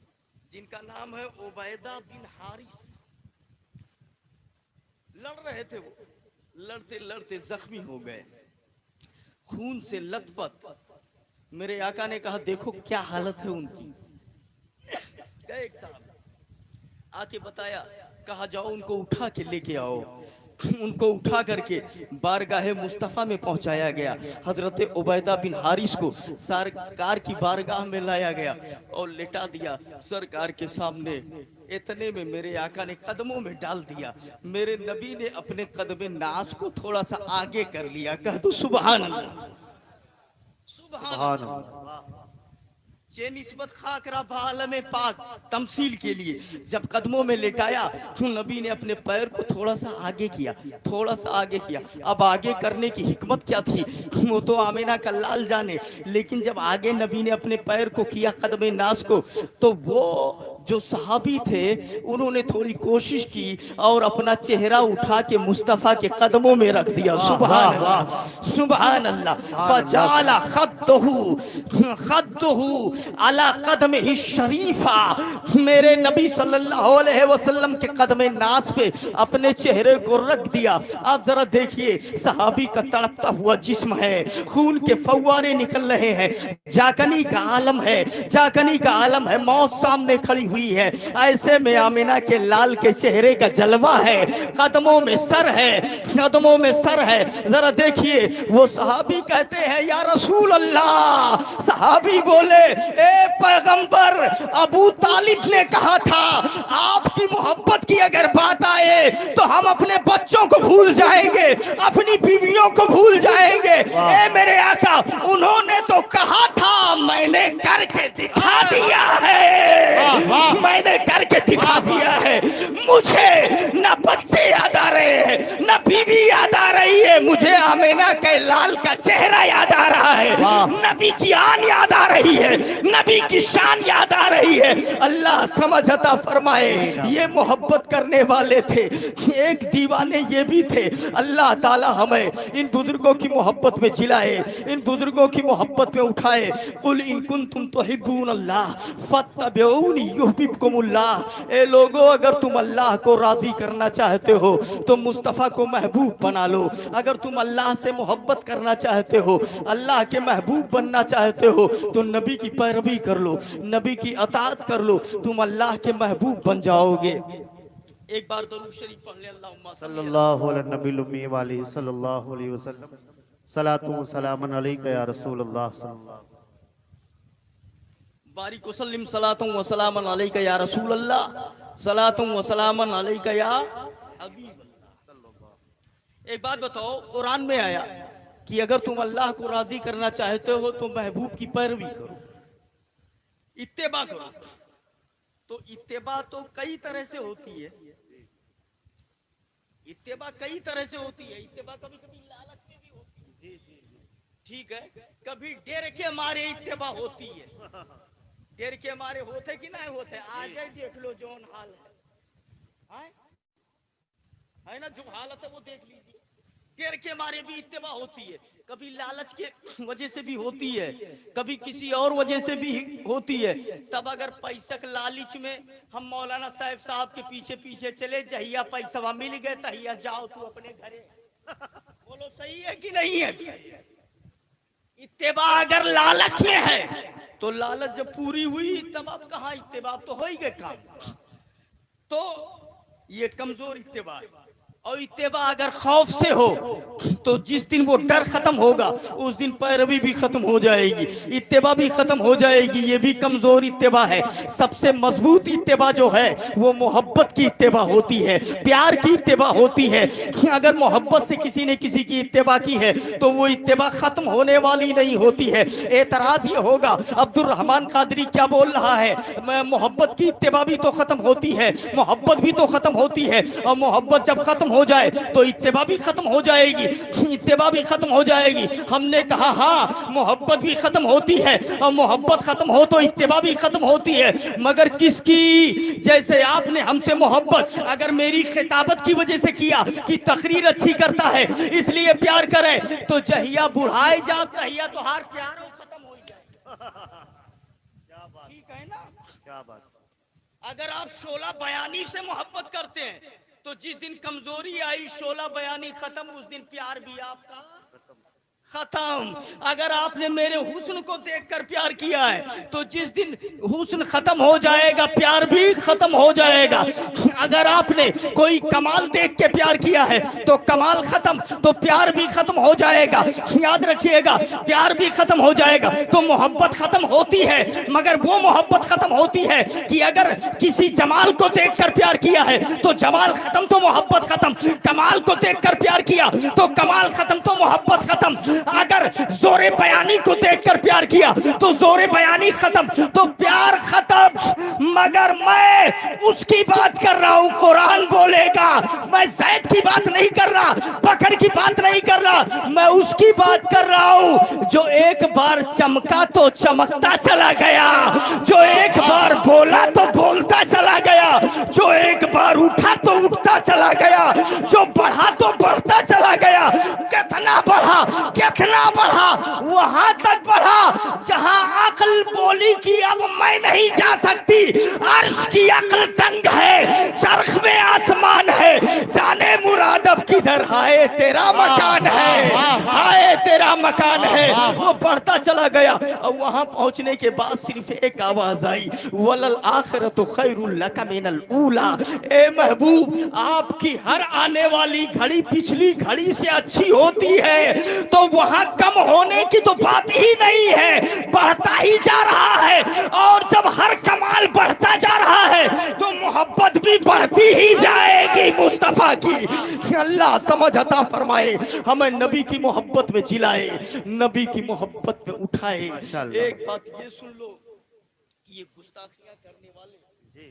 जिनका नाम है उबैदा बिन हारिस। लड़ रहे थे, वो लड़ते लड़ते जख्मी हो गए, खून से लथपथ। मेरे आका ने कहा देखो क्या हालत है उनकी। एक साहब आके बताया, कहा जाओ उनको उठा के लेके आओ। उनको उठा करके बारगाह मुस्तफ़ा में पहुंचाया गया। हजरत उबैदा बिन हारिस को सरकार की बारगाह में लाया गया और लेटा दिया सरकार के सामने। इतने में मेरे आका ने कदमों में डाल दिया। मेरे नबी ने अपने कदमे नास को थोड़ा सा आगे कर लिया। कह दो सुभान अल्लाह, सुभान अल्लाह। ये निस्बत खाकरा बालम पाक तमसील के लिए जब कदमों में लेटाया तो नबी ने अपने पैर को थोड़ा सा आगे किया, थोड़ा सा आगे किया। अब आगे करने की हिकमत क्या थी वो तो आमिना का लाल जाने, लेकिन जब आगे नबी ने अपने पैर को किया कदमे नास को, तो वो जो सहाबी थे उन्होंने थोड़ी कोशिश की और अपना चेहरा उठा के मुस्तफा के कदमों में रख दिया। सुभान अल्लाह, सुभान अल्लाह। फजाला खद्दुहु अला कदमिही शरीफा, मेरे नबी सल्लल्लाहु अलैहि वसल्लम के कदमे नास पे अपने चेहरे को रख दिया। आप जरा देखिए, सहाबी का तड़पता हुआ जिस्म है, खून के फव्वारे निकल रहे हैं, जाकनी का आलम है, जाकनी का आलम है, मौत सामने खड़ी हुई है। ऐसे में आमिना के लाल के चेहरे का जलवा है, कदमों में सर है, कदमों में सर है। जरा देखिए, वो सहाबी कहते हैं या रसूल अल्लाह, सहाबी बोले ए पैगंबर, अबू तालिब ने कहा था आपकी मोहब्बत की अगर बात आए तो हम अपने बच्चों को भूल जाएंगे, अपनी बीवियों को भूल जाएंगे। ए मेरे आका, उन्होंने तो कहा था, मैंने करके दिखा दिया है, मैंने करके दिखा दिया है। मुझे न बच्चे याद आ रहे हैं, न बीवी याद आ रही है, मुझे आमिना के लाल का चेहरा याद आ रहा है, नबी की आन याद आ रही है, नबी की शान याद आ रही है। अल्लाह समझ अता फरमाए। ये मोहब्बत करने वाले थे, एक दीवाने ये भी थे। अल्लाह ताला हमें इन बुजुर्गों की मोहब्बत में जिलाए, इन बुजुर्गों की मोहब्बत में उठाए। कुल इन कुंतुम तुहिब्बून अल्लाह फत्तबिऊनी युहब्बुकुमुल्लाह। ए लोगों, अगर तुम अल्लाह को राजी करना चाहते हो तो मुस्तफ़ा को महबूब बना लो। अगर तुम अल्लाह से मोहब्बत करना चाहते हो, अल्लाह के महबूब बनना चाहते हो, तो नबी की पैरवी कर लो, नबी की अताअत कर लो, तुम अल्लाह के महबूब बन जाओगे। एक बार दरूद शरीफ पढ़ ले, अल्लाहुम्मा सल्लल्लाहु अलैहि नबी उम्मी वाली सल्लल्लाहु अलैहि वसल्लम सलातु व सलामन अलैका या रसूलल्लाह सल्लल्लाहु बारिक वसल्लिम सलातु व सलामन अलैका या रसूलल्लाह सलातु व सलामन अलैका या हबीबल्लाह। एक बात बताओ, कुरान में आया कि अगर तुम अल्लाह को राजी करना चाहते हो तो महबूब की पैरवी करो, इत्तेबा करो। तो इत्तेबा तो कई तरह से होती है, इत्तेबा कई तरह से होती है। इत्तेबा कभी कभी लालच में भी होती है, ठीक है, कभी डर के मारे इत्तेबा होती है। डर के मारे होते कि नहीं होते, आज ही देख लो जोन हाल है ना, जो हालत है वो देख लीजिए। डर के मारे भी इत्तेबा होती है, कभी लालच के वजह से भी होती है, कभी किसी और वजह से भी होती है। तब अगर पैसा के लालच में हम मौलाना साहब के पीछे पीछे चले, जहिया पैसा मिल गए तहिया जाओ तू अपने घरे। बोलो सही है कि नहीं है? इत्तेबा अगर लालच में है तो लालच जब पूरी हुई तब अब कहाँ इत्तेबा, तो हो ही गए काम। तो ये कमजोर इत्तेबा है। और इत्तेबा अगर खौफ से हो तो जिस दिन वो डर खत्म होगा उस दिन पैरवी भी खत्म हो जाएगी, इत्तेबा भी खत्म हो जाएगी। ये भी कमजोर इत्तेबा है। सबसे मजबूत इत्तेबा जो है वो मोहब्बत की इत्तेबा होती है, प्यार की इत्तेबा होती है। अगर मोहब्बत से किसी ने किसी की इत्तेबा की है तो वो इत्तेबा खत्म होने वाली नहीं होती है। एतराज ये होगा, अब्दुल रहमान कादरी क्या बोल रहा है, मोहब्बत की इत्तेबा भी तो खत्म होती है, मोहब्बत भी तो खत्म होती है। और मोहब्बत जब खत्म हो जाए तो इत्तेबा भी खत्म हो जाएगी, इत्तेबा भी खत्म हो जाएगी। हमने कहा हाँ, मोहब्बत भी खत्म होती है और मोहब्बत खत्म हो तो इत्तेबा भी खत्म होती है, मगर किसकी? जैसे आपने हमसे मोहब्बत अगर मेरी खिताबत की वजह से किया कि तकरीर अच्छी करता है इसलिए प्यार करे, तो जहिया बुढ़ाए जा तहिया तो हार प्यार खत्म हो जाए। ठीक है ना? क्या बात। अगर आप शोला बयानी से मोहब्बत करते हैं तो जिस दिन कमजोरी आई, शोला बयानी खत्म, उस दिन प्यार भी आपका खत्म। अगर आपने मेरे हुस्न को देखकर प्यार किया है तो जिस दिन हुस्न खत्म हो जाएगा प्यार भी खत्म हो जाएगा। अगर आपने कोई कमाल देख के प्यार किया है तो कमाल खत्म तो प्यार भी खत्म हो जाएगा। याद रखिएगा, प्यार भी खत्म हो जाएगा तो मोहब्बत खत्म होती है, मगर वो मोहब्बत खत्म होती है कि अगर किसी जमाल को देखकर प्यार किया है तो जमाल खत्म तो मोहब्बत खत्म, कमाल को देखकर प्यार किया तो कमाल खत्म तो मोहब्बत खत्म। अगर जोरे बयानी को देखकर प्यार किया तो जोरे बयानी खत्म तो प्यार खत्म। मगर मैं उसकी बात कर रहा हूं, कुरान बोलेगा, मैं जैद की बात नहीं कर रहा, बकर की बात नहीं कर रहा, मैं उसकी बात कर रहा हूं जो एक बार चमका तो चमकता चला गया, जो एक बार बोला तो बोलता चला गया, जो एक बार उठा तो उठता चला गया, जो बढ़ा तो बढ़ता चला गया। कितना बढ़ा, कितना बढ़ा, वहां तक बढ़ा जहां अक्ल बोली कि अब मैं नहीं जा सकती। अर्श की अक्ल तंग है, चरख में आसमान है, जाने मुराद अब किधर, हाय तेरा मकान है, हाय तेरा मकान है। वो बढ़ता चला गया और वहां पहुंचने के बाद सिर्फ एक आवाज आई, वलल आखिरतु खैरुल लका मिनल ऊला। ए महबूब, आपकी हर आने वाली घड़ी पिछली घड़ी से अच्छी होती है। तो वहां कम होने की तो बात ही नहीं है, बढ़ता ही जा रहा है। और जब हर कमाल बढ़ता जा रहा है तो मोहब्बत भी बढ़ती ही जाएगी मुस्तफा की। अल्लाह समझ अता फरमाए, हमें नबी की मोहब्बत में जिलाए, नबी की मोहब्बत में उठाए। एक बात ये सुन लो, ये गुस्ताखियां करने वाले जी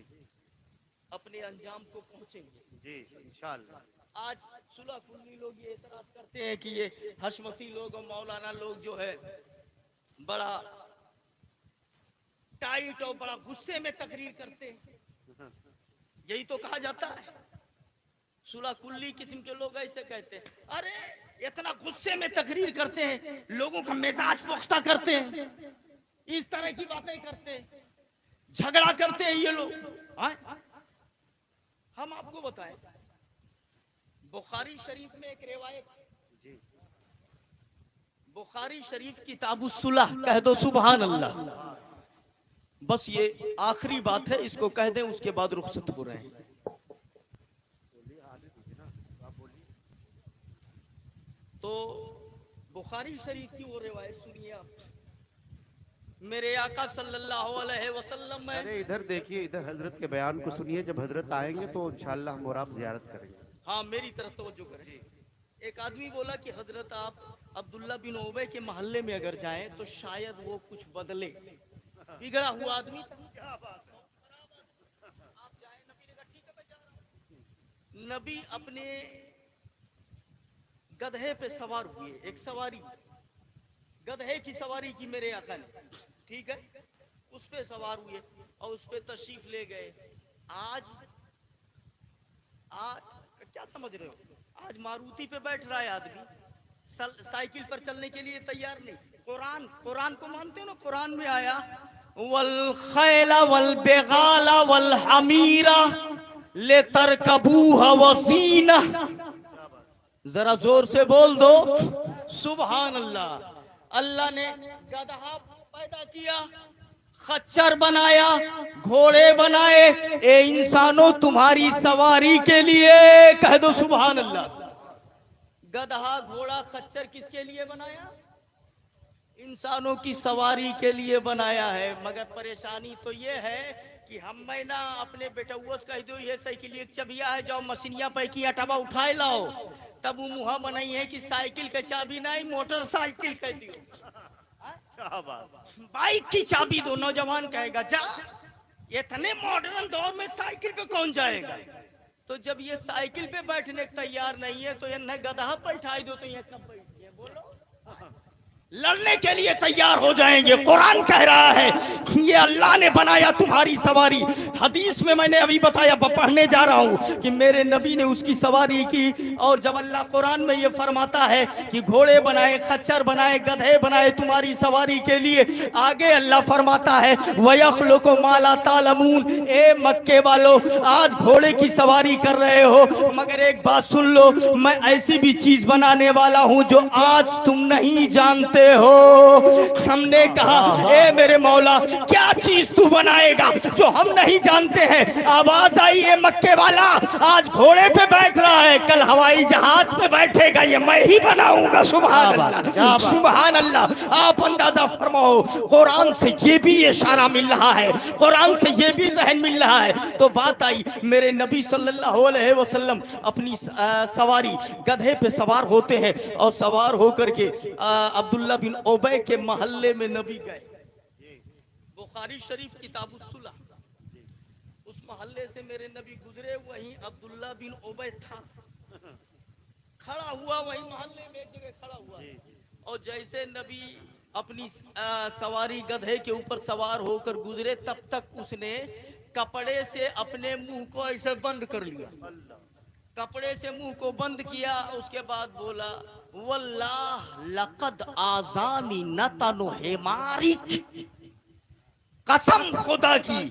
अपने अंजाम को पहुंचेंगे जी इंशाअल्लाह। आज सुलह कुल्ली लोग ये एतराज करते हैं कि ये हशमती लोग और मौलाना लोग जो है बड़ा टाइट और बड़ा गुस्से में तकरीर करते हैं। यही तो कहा जाता है, सुलह कुल्ली किस्म के लोग ऐसे कहते हैं, अरे इतना गुस्से में तकरीर करते हैं, लोगों का मिजाज पुख्ता करते हैं, इस तरह की बातें करते हैं, झगड़ा करते हैं ये लोग। हम आपको बताएं, बुखारी शरीफ में एक रिवायत, बुखारी शरीफ किताबुस सुलह, कह दो सुभान अल्लाह। बस ये आखिरी बात है, इसको कह दें, उसके बाद रुखसत हो रहे हैं। तो बुखारी शरीफ की वो रिवायत सुनिए आप। मेरे आका सल्लल्लाहु अलैहि वसल्लम में, अरे इधर देखिए, इधर हजरत के बयान को सुनिए। जब हजरत आएंगे तो इंशाअल्लाह हम और आप जियारत करेंगे। हाँ, मेरी तरफ तवज्जो करें। एक आदमी बोला कि हजरत आप अब्दुल्ला बिन उबय के मोहल्ले में अगर जाएं तो शायद वो कुछ बदले, बिगड़ा हुआ आदमी था। आप जाएं, नबी ने कहा ठीक है मैं जा रहा हूं। नबी अपने गधे पे सवार हुए, एक सवारी गधे की सवारी की मेरे आका ने, ठीक है, उस पे सवार हुए और उस पे तशरीफ ले गए। आज क्या समझ रहे हो, आज मारुति पे बैठ रहा है आदमी, साइकिल पर चलने के लिए तैयार नहीं। कुरान को मानते हो ना, कुरान में आया वल खैला वल बेगाला वल हमीरा ले तरकबूहा वसीना। जरा जोर से बोल दो सुभान अल्लाह। अल्लाह ने गधा पैदा किया, खच्चर बनाया, घोड़े बनाए, ए इंसानों तुम्हारी सवारी के लिए, कह दो सुभान अल्लाह। गधा घोड़ा खच्चर किसके लिए बनाया? इंसानों की सवारी के लिए बनाया है। मगर परेशानी तो ये है कि हम मैं ना अपने बेटुआ से कह दो ये साइकिल एक चबिया है, जाओ मशीनिया पैकी अटवा उठाए लाओ, तब वो मुहा बनाई है कि साइकिल का चाबी नहीं मोटरसाइकिल कह दियो, बाइक की चाबी दो। नौजवान कहेगा जा, इतने मॉडर्न दौर में साइकिल पे कौन जाएगा? तो जब ये साइकिल पे बैठने तैयार नहीं है तो इन्हें गधा बैठाई दो, तो ये कब बैठिए? बोलो, लड़ने के लिए तैयार हो जाएंगे। कुरान कह रहा है ये अल्लाह ने बनाया तुम्हारी सवारी। हदीस में मैंने अभी बताया, पढ़ने जा रहा हूँ कि मेरे नबी ने उसकी सवारी की। और जब अल्लाह कुरान में ये फरमाता है कि घोड़े बनाए, खच्चर बनाए, गधे बनाए तुम्हारी सवारी के लिए, आगे अल्लाह फरमाता है वयख्लुकु मा ला तालमून। ए मक्के वालों, आज घोड़े की सवारी कर रहे हो, मगर एक बात सुन लो, मैं ऐसी भी चीज बनाने वाला हूँ जो आज तुम नहीं जानते हो। हमने कहा ए मेरे मौला, क्या चीज तू बनाएगा जो हम नहीं जानते हैं? आवाज आई है मक्के वाला आज घोड़े पे बैठ रहा है, कल हवाई जहाज पे बैठेगा, ये मैं ही बनाऊंगा। सुभान अल्लाह, सुभान अल्लाह। आप अंदाजा फरमाओ, कुरान से ये भी इशारा मिल रहा है, कुरान से ये भी ज़हन मिल रहा है। तो बात आई, मेरे नबी सल्लल्लाहु अलैहि वसल्लम अपनी सवारी गधे पे सवार होते हैं और सवार होकर के अब्दुल्ला बिन उबय के मोहल्ले में नबी गए। बुखारी शरीफ किताबुस सुलह, उस मोहल्ले से मेरे नबी गुजरे, वहीं अब्दुल्ला बिन उबय था, खड़ा हुआ वहीं मोहल्ले में एक जगह खड़ा हुआ। और जैसे नबी अपनी सवारी गधे के ऊपर सवार होकर गुजरे, तब तक उसने कपड़े से अपने मुंह को ऐसे बंद कर लिया, कपड़े से मुंह को बंद किया। उसके बाद बोला वल्लाह लक़द आज़ानी नतनु हिमारिक, कसम खुदा की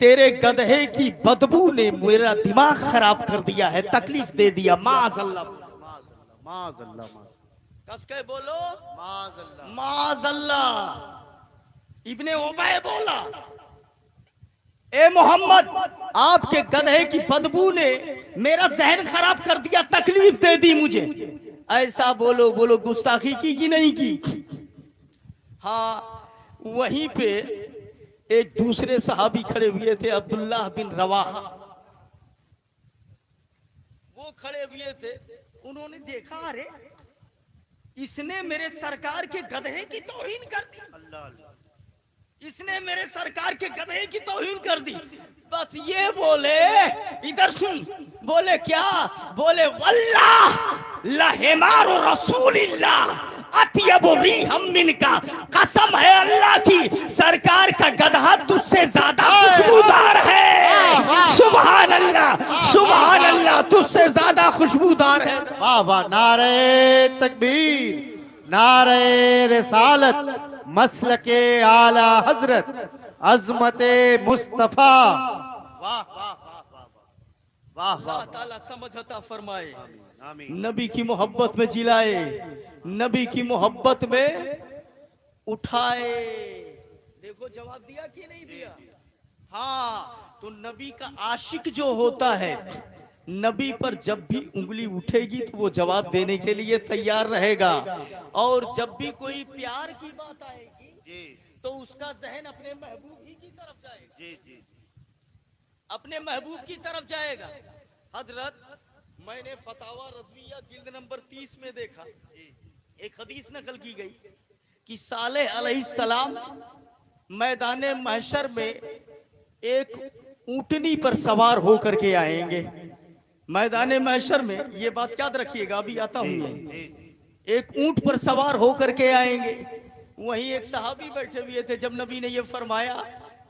तेरे गधे की बदबू ने मेरा दिमाग खराब कर दिया है, तकलीफ दे दिया। माज़अल्लाह, माज़अल्लाह, कस के बोलो माज़अल्लाह, माज़अल्लाह। इब्ने उबय बोला ए मोहम्मद, आपके गधे की बदबू ने मेरा जहन खराब कर दिया, तकलीफ दे दी मुझे। ऐसा बोलो, बोलो गुस्ताखी की कि नहीं की? हाँ, वहीं पे एक दूसरे सहाबी खड़े हुए थे, अब्दुल्ला बिन रवाहा, वो खड़े हुए थे। उन्होंने देखा अरे इसने मेरे सरकार के गधे की तौहीन कर दी, इसने मेरे सरकार के गधे की तौहीन कर दी। बस ये बोले, इधर सुन, बोले क्या? बोले वल्लाह लहिमारु रसूलिल्लाह अतियबु रिहम मिनका, कसम है अल्लाह की सरकार का गधा तुझसे ज्यादा खुशबूदार है। सुभान अल्लाह, सुभान अल्लाह, तुझसे ज्यादा खुशबूदार है। वाह वाह, नारे तकबीर, नारे रिसालत, मसलके आला हजरत, अजमते मुस्तफा। वाह वाह वाह वाह वाह वाह, अल्लाह ताला समझ अता फरमाए, आमीन। नबी की मोहब्बत में जिलाए, नबी की मोहब्बत में उठाए। देखो जवाब दिया कि नहीं दिया? हाँ, तो नबी का आशिक जो होता है, नबी पर जब भी उंगली उठेगी तो वो जवाब देने के लिए तैयार रहेगा, और जब भी कोई प्यार की बात आएगी जी तो उसका जहन अपने महबूब ही की तरफ जाएगा, जी जी, अपने महबूब की तरफ जाएगा। हजरत, मैंने फतावा रज़विया जिल्द नंबर 30 में देखा, एक हदीस नकल की गई कि सालेह अलैहिस्सलाम मैदान महशर में एक ऊंटनी पर सवार होकर के आएंगे। मैदान महशर में, ये बात याद रखिएगा, अभी आता हूँ, एक ऊंट पर सवार होकर के आएंगे। वहीं एक सहाबी बैठे हुए थे। जब नबी ने ये फरमाया,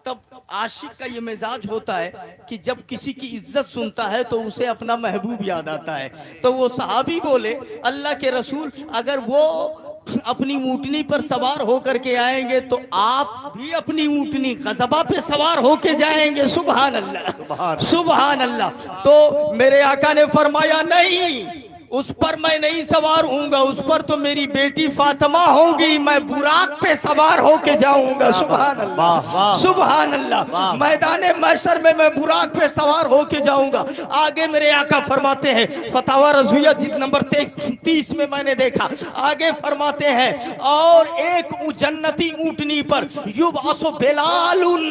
तब आशिक का ये मिजाज होता है कि जब किसी की इज्जत सुनता है तो उसे अपना महबूब याद आता है। तो वो सहाबी बोले, अल्लाह के रसूल, अगर वो अपनी ऊंटनी पर सवार होकर के आएंगे तो आप भी अपनी ऊंटनी क़ज़बा पे सवार होके जाएंगे। सुभान अल्लाह, सुभान अल्लाह। तो मेरे आका ने फरमाया, नहीं, उस पर मैं नहीं सवार होऊंगा, उस पर तो मेरी बेटी फातिमा होगी, मैं बुराक पे सवार होके जाऊंगा। सुभान अल्लाह, सुभान अल्लाह। मैदान महशर में मैं बुराक पे सवार होके जाऊंगा। आगे मेरे आका फरमाते हैं, फतावा रज़विया जिल्द नंबर 30 में मैंने देखा, आगे फरमाते हैं, और एक जन्नती ऊंटनी पर युबअसु बिलालुन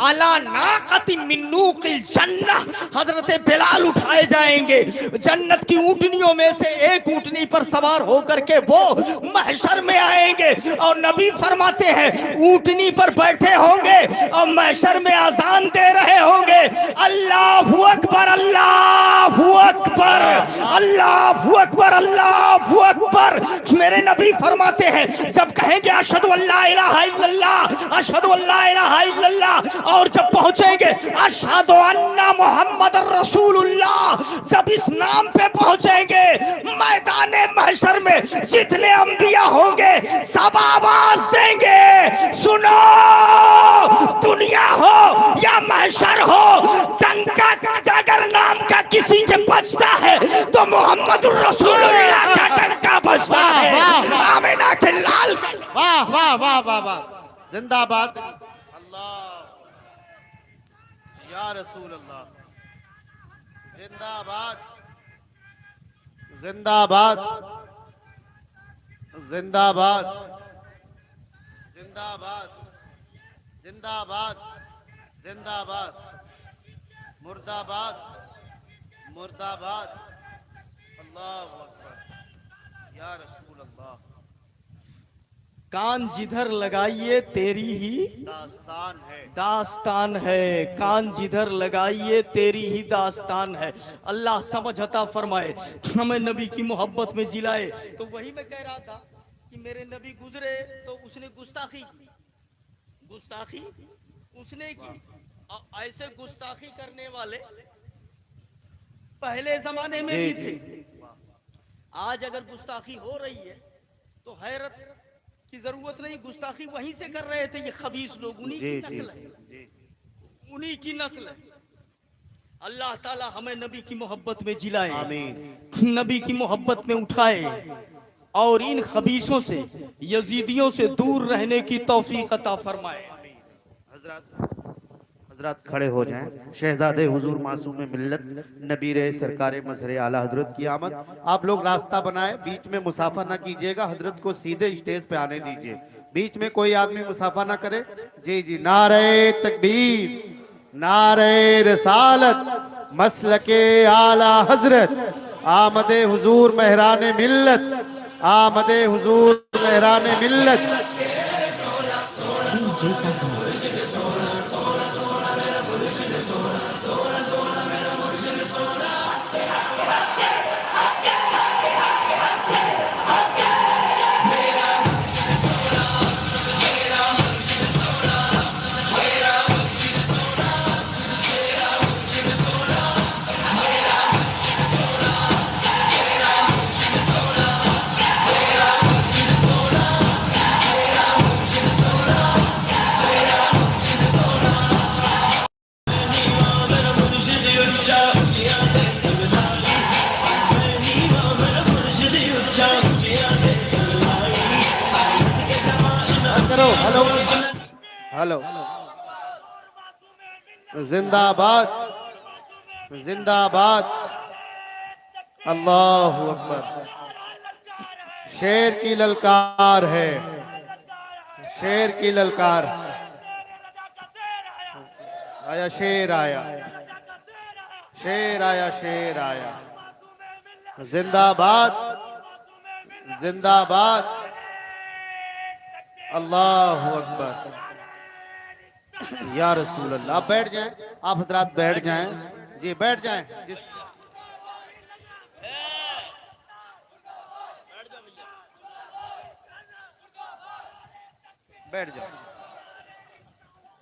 अला नाक़तिन मिन नूक़िल जन्नह, हजरत बिलाल उठाए जाएंगे जन्नत की ऊंटनियों में से एक ऊंटनी पर सवार होकर के वो महशर में आएंगे। और नबी फरमाते हैं, ऊंटनी पर बैठे होंगे और महशर में अजान दे रहे होंगे, अल्लाहु अकबर, अल्लाहु अकबर, अल्लाहु अकबर, अल्लाहु अकबर। मेरे नबी फरमाते हैं, जब कहेंगे अशहदु अल्ला इलाहा इल्लल्लाह, अशहदु अल्ला इलाहा इल्लल्लाह, और जब पहुंचेंगे अशहदु अन्ना मुहम्मदुर रसूलुल्लाह, जब इस नाम पे पहुंचेंगे, मैदान महशर में जितने अंबिया होंगे सब आवाज देंगे, सुनो, दुनिया हो या महशर हो, डंका अगर नाम का किसी के बजता है तो मोहम्मदुर रसूलुल्लाह का डंका बजता है। आमीना के लाल, वाह वाह वाह वाह वाह, जिंदाबाद अल्लाह, या रसूल अल्लाह, जिंदाबाद, जिंदाबाद, जिंदाबाद, जिंदाबाद, जिंदाबाद, जिंदाबाद, मुर्दाबाद, मुर्दाबाद, अल्लाहु अकबर, या रसूल अल्लाह। कान जिधर लगाइए तेरी ही दास्तान है, दास्तान है, कान जिधर लगाइए तेरी ही दास्तान है। अल्लाह समझ अता फरमाए, हमें नबी की मोहब्बत में जिलाए। तो वही मैं कह रहा था कि मेरे नबी गुजरे तो उसने गुस्ताखी की, गुस्ताखी उसने की। और ऐसे गुस्ताखी करने वाले पहले जमाने में भी थे। आज अगर गुस्ताखी हो रही है तो हैरत की जरूरत नहीं, गुस्ताखी वहीं से कर रहे थे ये खबीस लोग, उन्हीं की नस्ल है, उन्हीं की नस्ल है। अल्लाह ताला हमें नबी की मोहब्बत में जिलाए, आमीन। नबी की मोहब्बत में उठाए, और इन खबीसों से, यजीदियों से दूर रहने की तौफीक अता फरमाए। हजरत खड़े हो जाएं। शहजादे हुजूर मासूम मिल्लत नबीर सरकार मजहर आला हजरत की आमद। आप लोग रास्ता बनाए, बीच में मुसाफा ना कीजिएगा, हजरत को सीधे स्टेज पे आने दीजिए, बीच में कोई आदमी मुसाफा ना करे। जी जी, नारे तकबीर, नारे रिसालत, मसलके आला हजरत, आमदे हुजूर मेहरान मिल्लत, आमदे हुजूर मेहरान मिल्लत। हेलो, जिंदाबाद, जिंदाबाद, अल्लाहु अकबर। शेर की ललकार है, शेर की ललकार। आया शेर आया, शेर आया, शेर आया। जिंदाबाद, जिंदाबाद, अल्लाहु अकबर। या रसूल अल्लाह। आप बैठ जाएं, आप हजरात बैठ जाएं, जी बैठ जाएं। जिस बैठ जाएं,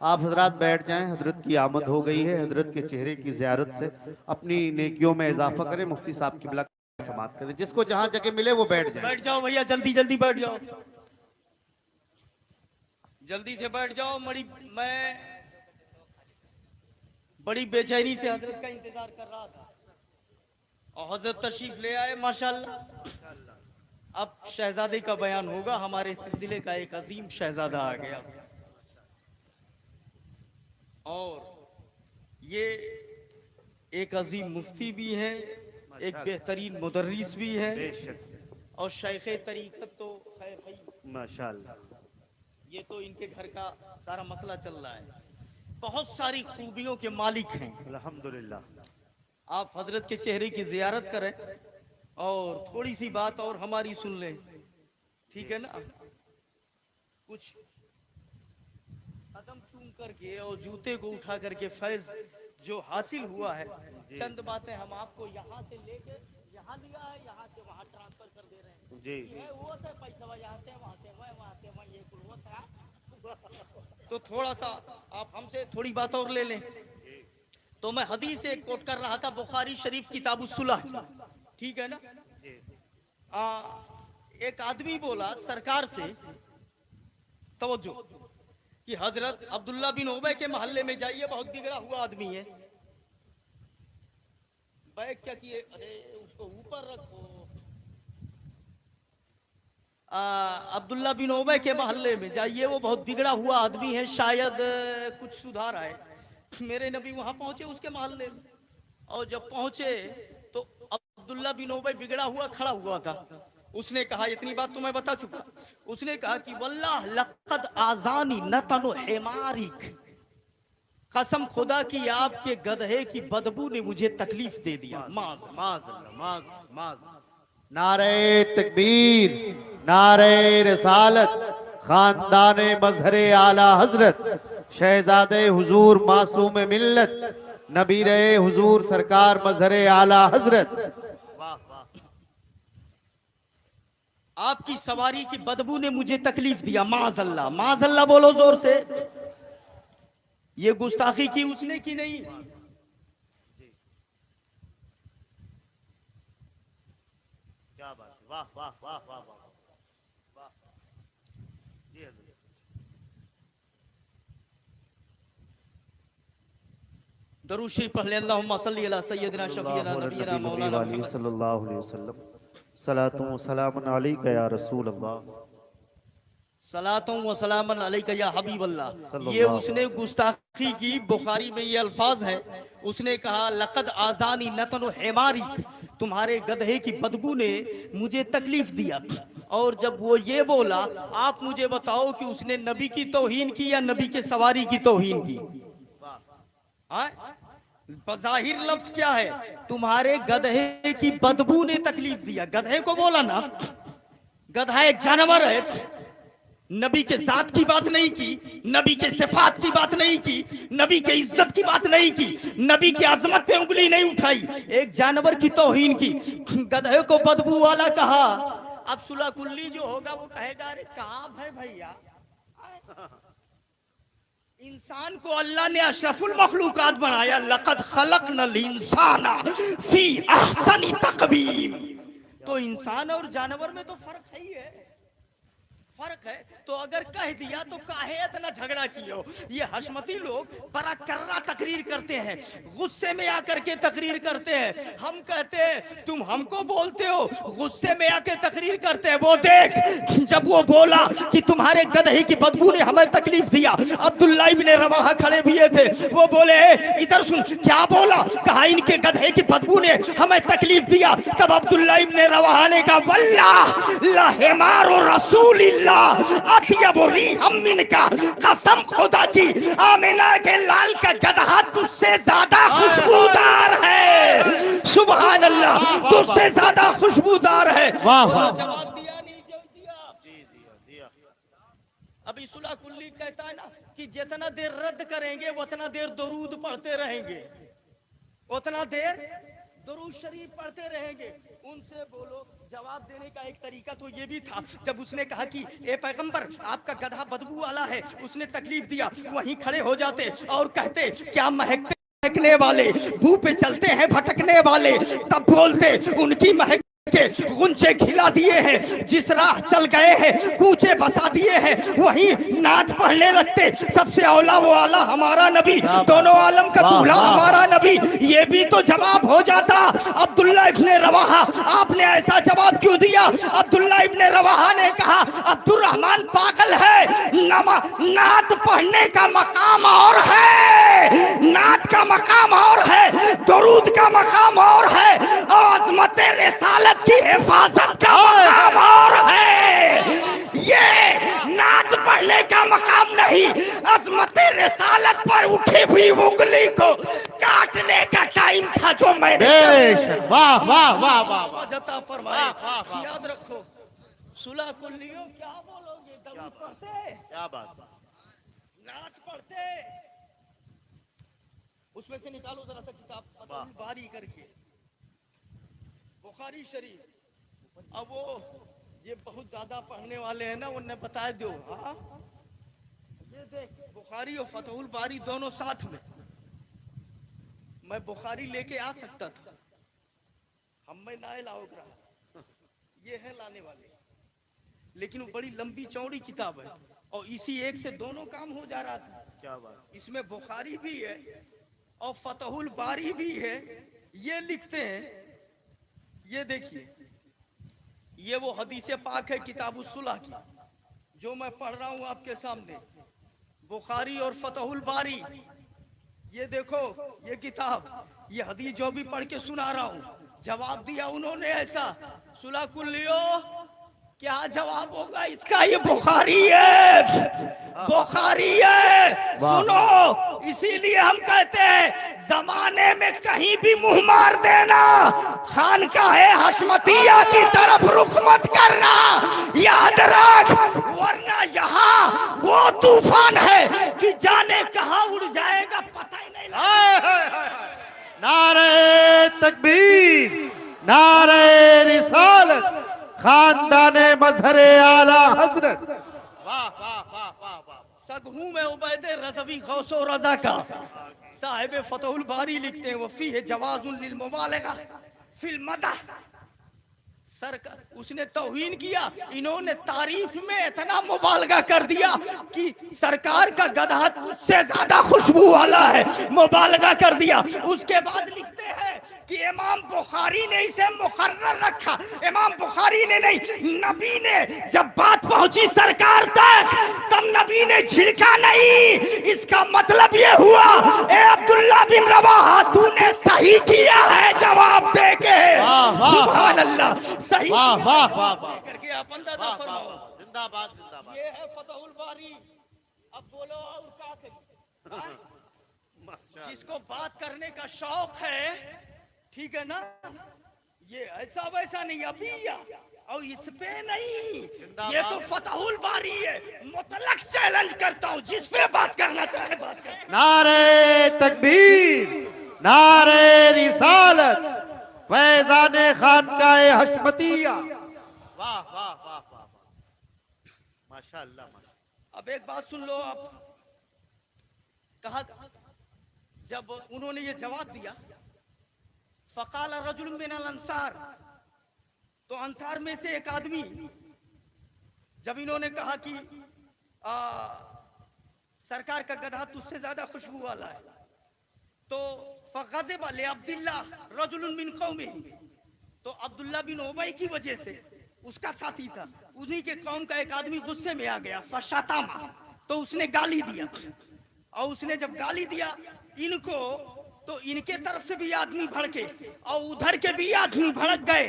आप हजरात बैठ जाएं। हजरत की आमद हो गई है। हजरत के चेहरे की ज़ियारत से अपनी नेकियों में इजाफा करें। मुफ्ती साहब की बिला समात करें। जिसको जहां जगह मिले वो बैठ जाए। बैठ जाओ भैया, जल्दी जल्दी बैठ जाओ, जल्दी से बैठ जाओ। मैं बड़ी बेचैनी से हजरत का इंतजार कर रहा था और हजरत तशरीफ ले आए माशाल्लाह। अब शहजादे का बयान होगा। हमारे सिलसिले का एक अजीम शहजादा आ गया और ये एक अजीम मुफ्ती भी है, एक बेहतरीन मुदर्रिस भी है और शेख तरीक़त तो खैर भाई माशाल्लाह, ये तो इनके घर का सारा मसला चल रहा है। बहुत सारी खूबियों के मालिक हैं अल्हम्दुलिल्लाह। आप हजरत के चेहरे की जियारत करें और थोड़ी सी बात और हमारी सुन लें, ठीक है ना। कुछ कदम चूम करके और जूते को उठा करके फैज जो हासिल हुआ है, चंद बातें हम आपको यहाँ से लेके यहाँ लिया है, यहाँ से वहाँ ट्रांसफर कर दे रहे हैं जी। ये वो था पैसा यहाँ से वहाँ से वहाँ से वहाँ, ये कुल वो था। तो थोड़ा सा आप हमसे थोड़ी बात और ले लें। तो मैं हदीस एक कोट कर रहा था, बुखारी शरीफ किताबुस सुलह, ठीक है ना। एक आदमी बोला सरकार से, तवज्जो, कि हजरत अब्दुल्ला बिन उबय के मोहल्ले में जाइए, बहुत बिगड़ा हुआ आदमी है। बैग क्या किए, अरे उसको ऊपर रखो। अब्दुल्ला बिन उबय के मोहल्ले में जाइए, वो बहुत बिगड़ा हुआ आदमी है, शायद कुछ सुधार आए। मेरे नबी वहां पहुंचे उसके मोहल्ले में, और जब पहुंचे तो अब्दुल्ला बिन उबय बिगड़ा हुआ खड़ा हुआ था। उसने कहा, इतनी बात तो मैं बता चुका, उसने कहा कि वल्लाह लक़द आज़ानी नतनु हिमारिक, कसम खुदा की आपके गधे की बदबू ने मुझे तकलीफ दे दिया। माज़ माज़ माज़। नारे तकबीर, नारे रिसालत, खानदाने मजहरे आला हजरत, शहजादे हुजूर मासूम मिल्लत, नबी रहे हुजूर सरकार मजहरे आला हजरत। आपकी सवारी की बदबू ने मुझे तकलीफ दिया। माज़अल्लाह, माज़अल्लाह बोलो जोर से। ये गुस्ताखी की उसने की नहीं। क्या बात, वाह वाह वाह वाह वाह वाह। जी हजरत। दरूद शरीफ पढ़ लें। अल्लाहुम्मा सल्ली अला सय्यदिना शफीना नबीना मौलाना मुहम्मद सल्लल्लाहु अलैहि वसल्लम। सलातु व सलामुन अलैका या रसूल अल्लाह। सलातों व सलामन अलैका या हबीब अल्लाह। ये सल्लल्लाहु उसने गुस्ताखी की। बुखारी में ये अल्फाज है, उसने कहा लक़द आज़ानी नतनु हिमारिक, तुम्हारे गधे की बदबू ने मुझे तकलीफ दिया। और जब वो ये बोला, आप मुझे बताओ कि उसने नबी की तौहीन की या नबी के सवारी की तौहीन की। बज़ाहिर लफ्ज क्या है, तुम्हारे गधे की बदबू ने तकलीफ दिया। गधे को बोला ना, गधा एक जानवर है। नबी के जात की बात नहीं की, नबी के सिफात की बात नहीं की, नबी के इज्जत की बात नहीं की, नबी की अजमत पे उंगली नहीं उठाई, एक जानवर की तौहीन की। गधे को बदबू वाला कहा। अब सुलह कुल्ली जो होगा वो कहेगा, अरे कहाँ है भैया, इंसान को अल्लाह ने अशरफुल मखलूकात बनाया। लक़द खलक़नल इंसाना फी अहसनी तक़वीम। तो इंसान और जानवर में तो फर्क है ही है, फर्क है। तो अगर कह दिया तो काहे इतना झगड़ा कियो। ये हशमती लोग बड़ा कर्रा तक तकरीर करते हैं, गुस्से में आकर के तकरीर करते हैं। हम कहते हैं तुम हमको बोलते हो, गुस्से में आके तकरीर करते हैं। वो देख, जब वो बोला कि तुम्हारे गधे की बदबू ने हमें तकलीफ दिया, अब्दुल्ला इब्ने रवाहा खड़े हुए थे, वो बोले इधर सुन, क्या बोला? कहा इनके गधे की बदबू ने हमें तकलीफ दिया। तब अब्दुल्ला इब्ने रवाहा ने कहा वल्लाह ला हिमारु रसूलिल्लाह अतियबु रिहम मिनका, कसम खुदा की आमिना के लाल का गधा तुझसे ज्यादा खुशबूदार है। सुभान अल्लाह, तुझसे ज्यादा खुशबूदार है। वाह वाह, जवाब दिया नहीं जो दिया। दिया। अभी सुलह कुल्ली कहता है ना कि जितना देर रद्द करेंगे उतना देर दरूद पढ़ते रहेंगे, उतना देर दरूद शरीफ पढ़ते रहेंगे। उनसे बोलो, जवाब देने का एक तरीका तो ये भी था, जब उसने कहा कि ए पैगंबर आपका गधा बदबू वाला है, उसने तकलीफ दिया, वहीं खड़े हो जाते और कहते क्या महकने वाले, बू पे चलते हैं भटकने वाले। तब बोलते उनकी महक के गुंचे खिला दिए हैं, जिस राह चल गए हैं कूचे बसा दिए हैं, वहीं नाच पढ़ने लगते। सबसे औला वो आला हमारा नबी, दोनों आलम का दूल्हा हमारा नबी। ये भी तो जवाब हो जाता। अब्दुल्ला इब्ने रवाहा, आपने ऐसा जवाब क्यों दिया? अब्दुल्ला इब्ने रवाहा ने कहा अब्दुर्रहमान पागल है, नात पढ़ने का मकाम और है, नात का मकाम और है, दरूद का मकाम और है, और अज़मत रिसालत की हिफाजत का मकाम और है। ये नात पढ़ने का मकाम नहीं, अज़मत रिसालत पर उठी हुई उंगली को काटने का टाइम था जो मैंने। वाह वाह वाह वाह, जता फरमाए। याद रखो, सुलह कुल्लियों क्या बोलोगे? दरूद पढ़ते, क्या बात, नात पढ़ते। उसमें से निकालो जरा सा किताब फतहुल बारी करके, बुखारी शरीफ। अब वो ये बहुत ज्यादा पढ़ने वाले हैं ना, उन्हें बता दो। हाँ, ये देख, बुखारी और फतहुल बारी दोनों साथ में। मैं बुखारी लेके आ सकता था, हम में ना लाओ रहा, ये है लाने वाले, लेकिन वो बड़ी लंबी चौड़ी किताब है और इसी एक से दोनों काम हो जा रहा था। क्या बात। इसमें बुखारी भी है और फतहुल बारी भी है। ये लिखते हैं, ये देखिए, ये वो हदीस पाक है किताबुस सुलह की, जो मैं पढ़ रहा हूं आपके सामने, बुखारी और फतहुल बारी। ये देखो, ये किताब, ये हदीस जो भी पढ़ के सुना रहा हूं, जवाब दिया उन्होंने ऐसा। सुलह कुल्लियो क्या जवाब होगा इसका? ये बुखारी है, बुखारी है। सुनो, इसीलिए हम कहते हैं जमाने में कहीं भी मुंह मार देना, खानकाह हशमतिया की तरफ रुख मत करना, याद रख, वरना यहाँ वो तूफान है कि जाने कहाँ उड़ जाएगा पता ही नहीं लगेगा। नारे तकबीर, नारे रिसालत, खानदाने मजहरे आला हजरत। वाह वाह वाह वाह वाह। सगहू में उबैद रज़वी गौसो रज़ा का साहिब फतहुल बारी लिखते हैं, वफी है जवाजुल लिल मुबालगा फिल मदह। सरकार, उसने तौहीन किया, इन्होंने तारीफ में इतना मुबालगा कर दिया कि सरकार का गधा उससे ज्यादा खुशबू वाला है, मुबालगा कर दिया। उसके बाद लिखते हैं कि इमाम बुखारी ने इसे मुकर्रर रखा। इमाम बुखारी ने नहीं, नबी ने जब बात पहुंची सरकार तक, तब नबी ने झिड़का नहीं। इसका मतलब ये हुआ, ए अब्दुल्ला बिन रवाहा, तूने सही किया है जवाब दे के। सुभान अल्लाह, सही वाह वाह वाह वाह, करके आप अंदाजा फरमाओ। जिंदाबाद जिंदाबाद। ये है फतहुल बारी। अब बोलो और क्या करें? हाँ? जिसको बात करने का शौक है, ठीक है ना, ये ऐसा वैसा नहीं, अभी और इस पे नहीं, ये तो फतहुल बारी है। मुतलक चैलेंज करता हूँ, जिस पे बात करना चाहे बात कर। नारे तकबीर, नारे रिसालत, फैजाने खानकाह हशमतिया। वाह वाह वाह वाह, माशाअल्लाह माशाअल्लाह। अब एक बात सुन लो आप, कहा जब उन्होंने ये जवाब दिया, फ़क़ाल रजुल मिनल अंसार, तो अंसार में से एक आदमी, जब इन्होंने कहा कि सरकार का गधा तुझसे ज्यादा खुशबू वाला है, तो फ़ग़ज़िब ले अब्दुल्लाह रजुलुन मिन कौमिही, तो अब्दुल्ला बिन उबई की वजह से उसका साथी था, उन्हीं के कौम का एक आदमी गुस्से में आ गया, फशतमा, तो उसने गाली दिया। और उसने जब गाली दिया इनको, तो इनके तरफ से भी आदमी भड़के और उधर के भी आदमी भड़क गए।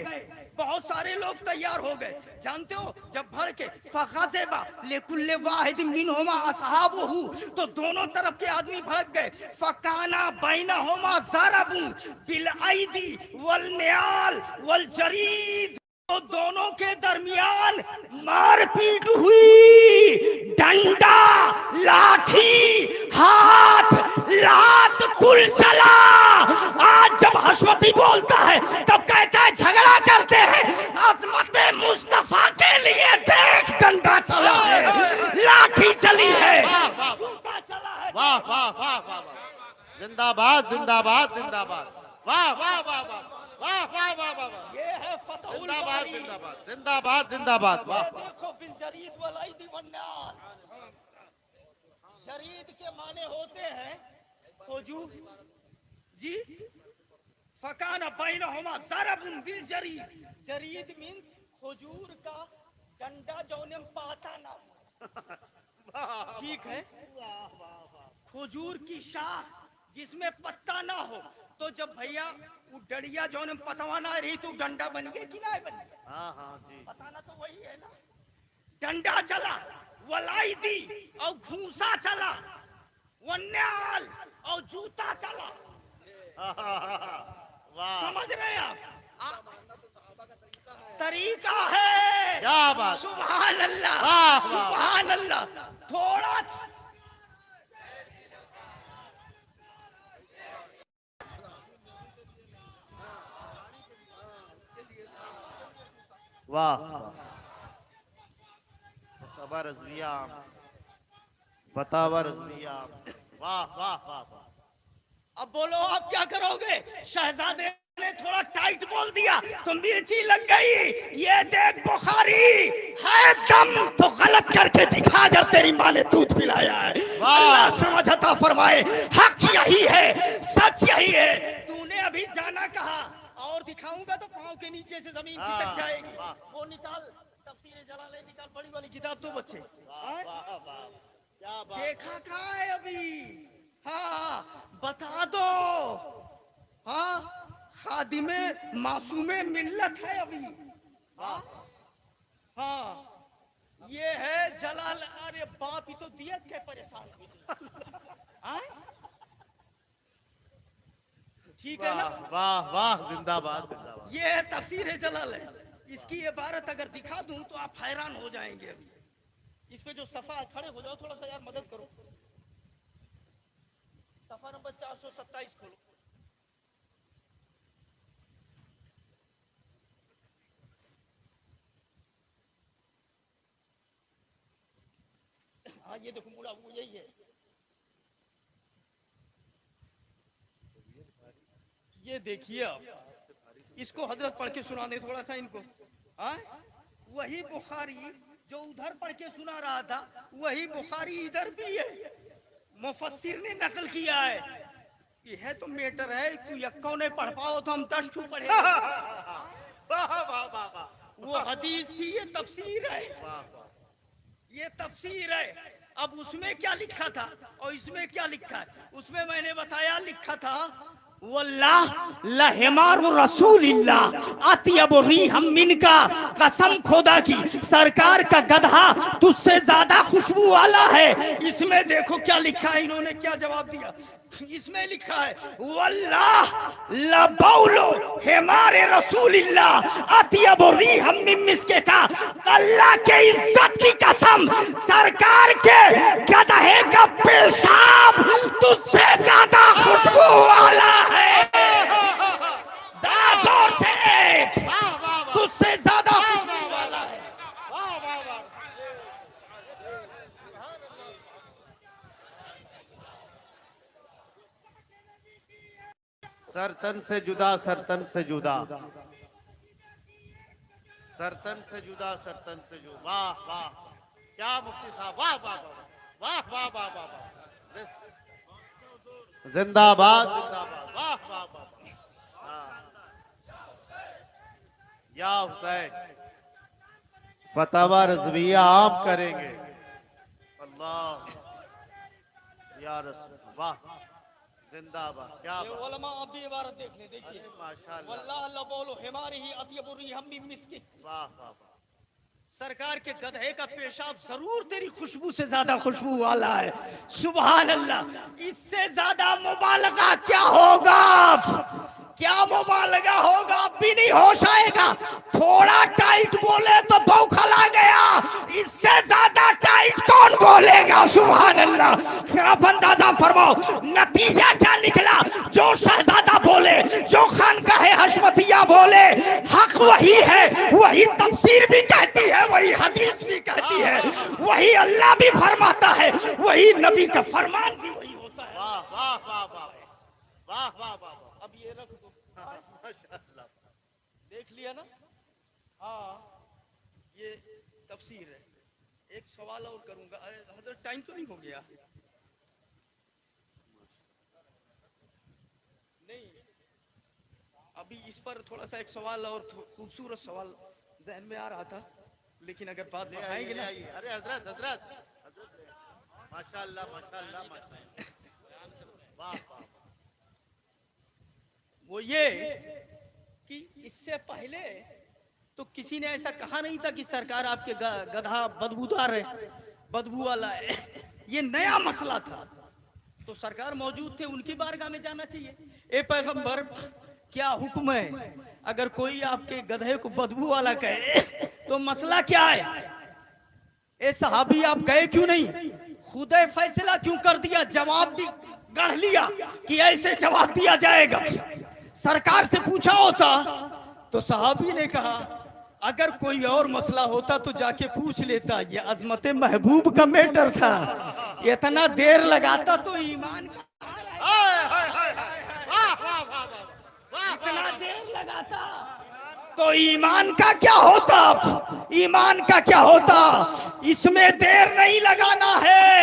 बहुत सारे लोग तैयार हो गए, जानते हो, जब भड़के फ़ग़ज़िबा लिकुल्लि वाहिदिन मिनहुमा असहाबुहु, तो दोनों तरफ के आदमी भड़क गए। फ़काना बैनहुमा ज़रबुन बिल ऐदी वल नियाल वल जरीद, तो दोनों के दरमियान मारपीट हुई, डंडा, लाठी, हाथ, लात कुल चला। आज जब हशमती बोलता है तब कहता है झगड़ा करते हैं, अज़मत मुस्तफा के लिए देख डंडा चला है, लाठी चली है, जूता चला है। वाह वाह वाह वाह, जिंदाबाद जिंदाबाद जिंदाबाद, वाह वाह वाह वाह वाह वाह वाह वाह, ये है फतहुल जिंदाबाद बारी। जिंदाबाद जिंदाबाद जिंदाबाद, वाह ये देखो बिन जरीद वल ऐदी वन नियाल। जरीद के माने होते हैं खजूर जी, फकाना बैनहुमा ज़रबुन बिल जरीद, जरीद मीन्स खजूर का डंडा जौने में पाता ना हो, ठीक है, खजूर की शाख जिसमें पत्ता ना हो, तो जब भैया वो डड़िया जौने में पतवा ना रही तो डंडा बन गया कि ना बन गया, हाँ हाँ जी, बताना तो वही है ना। डंडा चला, वलाइदी और घूसा चला, वन्याल और जूता चला, वाह, समझ रहे हैं आप? तरीका है, क्या बात, सुभान अल्लाह, वाह, वाह। सुभान अल्लाह। थोड़ा वाह, बतावा रज़विया, बतावा रज़विया, वाह वाह वाह वाह। अब बोलो आप क्या करोगे? शहजादे ने थोड़ा टाइट बोल दिया तो मिर्ची लग गई। ये देख बुखारी है दम तो गलत करके दिखा, अगर तेरी माँ ने दूध पिलाया है। अल्लाह समझ अता फरमाए, हक यही है, सच यही है। तूने अभी जाना कहा और दिखाऊंगा तो पाँव के नीचे से जमीन खिसक जाएगी। वो निकाल तफसीर जलालैन निकाल, बड़ी वाली किताब तो बच्चे देखा कहाँ है अभी? हाँ बता दो, हाँ खादिमे मासूमे मिल्लत है अभी। हाँ हाँ ये है जलाल। अरे बाप ही तो दिया के परेशान हुई। ठीक है ना? वाह वाह, जिंदाबाद जिंदाबाद। ये है तफसीर जलाल है। इसकी इबारत अगर दिखा दूं तो आप हैरान हो जाएंगे। अभी इस पे जो सफा, खड़े हो जाओ थोड़ा सा यार, मदद करो। सफा नंबर 427 खोलो। हाँ ये देखो मुड़ा, वो यही है। ये देखिए आप, इसको हजरत पढ़ के सुनाने थोड़ा सा इनको। हाँ वही बुखारी जो उधर पढ़ के सुना रहा था, वही बुखारी इधर भी है। मुफस्सिर ने नकल किया है। ये है तो मेटर है, तू यक्का नहीं पढ़ पाओ तो हम 10 ठू पढ़े। वो हदीस थी, ये तफसीर है। ये तफसीर है। अब उसमें क्या लिखा था और इसमें क्या लिखा है? उसमें मैंने बताया, लिखा था वल्लाह लहिमार रसूलिल्लाह अतियब रिहम मिनका, कसम खुदा की सरकार का गधा तुझसे ज्यादा खुशबू वाला है। इसमें देखो क्या लिखा है, इन्होंने क्या जवाब दिया। इसमें लिखा है वल्लाह लबौलो हिमारे रसूलिल्लाह अतियब रिहम मिन मिस्के का, अल्लाह के इज्जत की कसम सरकार के गधे का पेशाब तुझसे ज्यादा खुशबू वाला है। जरा जोर से, तुझसे ज्यादा खुशबू वाला है। सरतन से जुदा, सरतन से जुदा, सरतन से जुदा, सरतन से जुदा। वाह वाह, क्या मुफ्ती साहब, वाह वाह वाह वाह वाह वाह वाह, जिंदाबाद जिंदाबाद। या हुसैन, फतवा रज़विया आप करेंगे। अल्लाह या रसूल, वाह, जिंदाबाद, क्या ये बात, उलमा आप भी इबारत देख ले, देखिए, माशाअल्लाह, वल्लाह अल्लाह बोलो हमारी ही अतियबुरी हम भी मिस्की। वाह वाह वाह, सरकार के गधे का पेशाब जरूर तेरी खुशबू से ज्यादा खुशबू वाला है। सुभान अल्लाह, इससे ज्यादा मुबालगा क्या होगा? क्या मुबालगा होगा? अब भी नहीं होश आएगा। थोड़ा टाइट बोले तो बौखला गया, इससे ज्यादा टाइट कौन बोलेगा? सुभान अल्लाह। आप अंदाजा फरमाओ नतीजा क्या निकला? जो शहजादा बोले, जो खानकाहे हशमतिया बोले, हक वही है, वही तफसीर भी कहती है, वही हदीस भी कहती है, वही अल्लाह भी फरमाता है, वही नबी का फरमान भी वही होता है। वाह वाह वाह वाह वाह वाह वाह, अब ये रख दो, माशाअल्लाह, देख लिया ना? हाँ, ये तफसीर है। एक सवाल और करूंगा, हजरत टाइम तो नहीं हो गया? नहीं, अभी इस पर थोड़ा सा एक सवाल और खूबसूरत सवाल जहन में आ रहा था, लेकिन अगर बात बढ़ाएंगे ना। अरे हजरत हजरत माशाअल्लाह माशाअल्लाह माशाअल्लाह, वाह वाह, वो ये कि इससे पहले तो किसी ने ऐसा कहा नहीं था कि सरकार आपके गधा बदबूदार है, बदबू वाला है। ये नया मसला था, तो सरकार मौजूद थे, उनकी बारगाह में जाना चाहिए। ए पैगंबर, क्या हुक्म है? अगर कोई आपके गधे को बदबू वाला कहे तो मसला क्या है? ए सहाबी, आप गए क्यों नहीं? खुदे फैसला क्यों कर दिया? जवाब भी गढ़ लिया कि ऐसे जवाब दिया जाएगा। सरकार से पूछा होता तो सहाबी ने कहा अगर कोई और मसला होता तो जाके पूछ लेता, ये अजमत महबूब का मैटर था, इतना देर लगाता तो ईमान इतना देर लगाता तो ईमान का क्या होता? ईमान का क्या होता? इसमें देर नहीं लगाना है।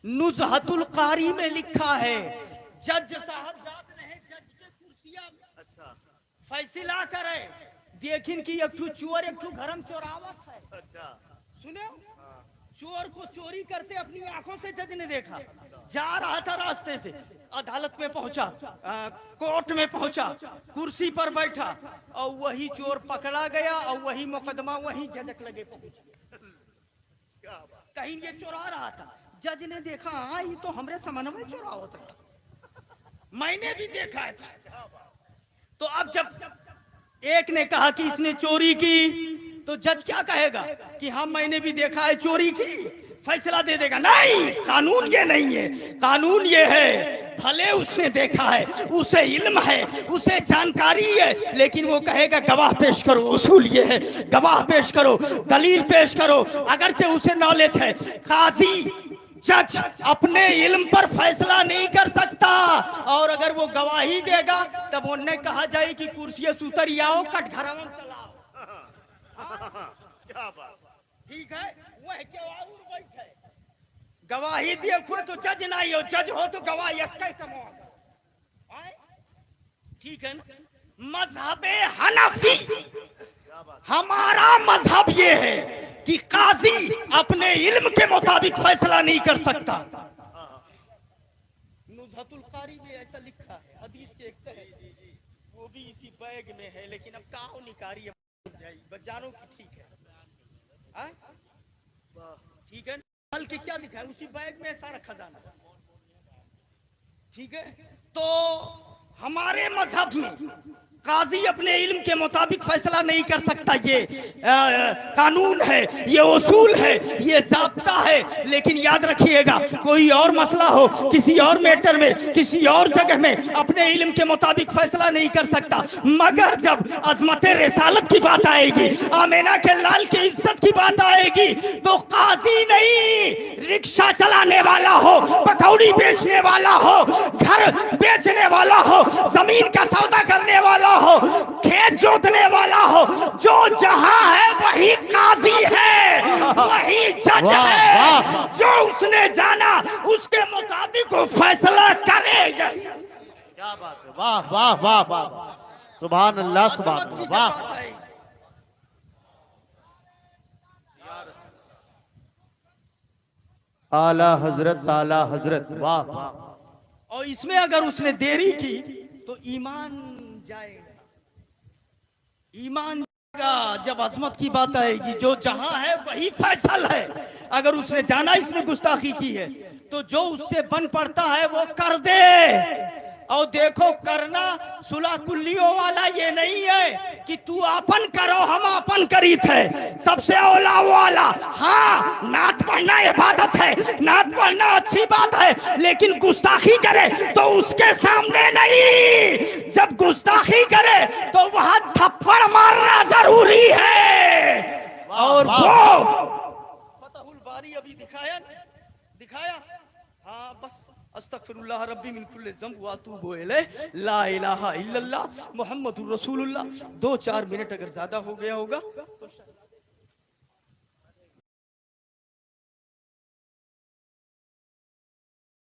नुज़हतुल कारी में लिखा है, जज साहब जात रहे, जज के कुर्सिया अच्छा फैसला करे, देखिन कि एक ठू चोर एक ठू घरम चोरावत है। अच्छा, सुने, चोर को चोरी करते अपनी आंखों से जज ने देखा, जा रहा था रास्ते से, अदालत में पहुंचा, कोर्ट में पहुंचा, कुर्सी पर बैठा और वही चोर पकड़ा गया और वही मुकदमा वही जजक लगे पहुंच गया। कहीं ये चोरा रहा था, जज ने देखा हाँ ये तो हमरे समन में चोरावत है, मैंने भी देखा है। तो अब जब एक ने कहा कि इसने चोरी की तो जज क्या कहेगा कि हाँ मैंने भी देखा है चोरी की, फैसला दे देगा? नहीं, कानून ये नहीं है। कानून ये है भले उसने देखा है, उसे इल्म है, उसे जानकारी है, लेकिन वो कहेगा गवाह पेश करो, उसूल ये है गवाह पेश करो, दलील पेश करो, अगरचे उसे नॉलेज है। काजी जज अपने इल्म पर फैसला नहीं कर सकता, और अगर वो गवाही देगा तब उन्हें कहा जाए कि कुर्सी सुतर आओ कटघरावन चलाओ। क्या बात, ठीक है, वह क्या और बैठे गवाही देखो तो जज नहीं हो, जज हो तो गवाही अक्के कमो। ठीक है, मजहबे हनफी, हमारा मजहब ये है कि काजी अपने इल्म के मुताबिक फैसला नहीं कर सकता। नुज़हतुल कारी में ऐसा लिखा है, हदीस के एक तहत, वो भी इसी बैग में है, लेकिन अब कहाँ निकारी है, बजानों की। ठीक है, ठीक है, कल के क्या लिखा है उसी बैग में सारा खजाना। ठीक है, तो हमारे मजहब में काजी अपने इल्म के मुताबिक फैसला नहीं कर सकता, ये कानून है, ये उसूल है, ये ज़ाब्ता है। लेकिन याद रखिएगा, कोई और मसला हो, किसी और मैटर में, किसी और जगह में अपने इल्म के मुताबिक फैसला नहीं कर सकता, मगर जब अजमत रिसालत की बात आएगी, आमीना के लाल की इज्जत की बात आएगी, तो काजी नहीं, रिक्शा चलाने वाला हो, पकौड़ी बेचने वाला हो, घर बेचने वाला हो, जमीन का सौदा करने वाला हो, खेत जोतने वाला हो, जो जहां है वही काजी है, वही जज है। जो उसने जाना उसके मुताबिक वो फैसला करेगा। क्या बात है, वाह वाह वाह वाह, सुभान अल्लाह, अजमत सुभान की अल्लाह, जब वाह। बात आई, आला हजरत, आला हजरत, वाह वाह। और इसमें अगर उसने देरी की तो ईमान जाएगा, ईमान जाएगा। जब अजमत की बात आएगी, जो जहां है वही फैसल है। अगर उसने जाना इसमें गुस्ताखी की है तो जो उससे बन पड़ता है वो कर दे। और देखो, करना सुलह कुल्लियों वाला ये नहीं है कि तू अपन करो हम अपन करी थे, सबसे औला वाला। हाँ, नात पढ़ना इबादत है, नात पढ़ना अच्छी बात है, लेकिन गुस्ताखी करे तो उसके सामने नहीं। जब गुस्ताखी करे तो वहां थप्पड़ मारना जरूरी है। और वो फतहुल बारी अभी दिखाया। हाँ बस, अस्तगफिरुल्लाह रब्बी मिन कुल्लि ज़ंब व अतूबु इलैह, ला इलाहा इल्लल्लाह मुहम्मदुर रसूलुल्लाह। 2-4 मिनट अगर ज्यादा हो गया होगा तो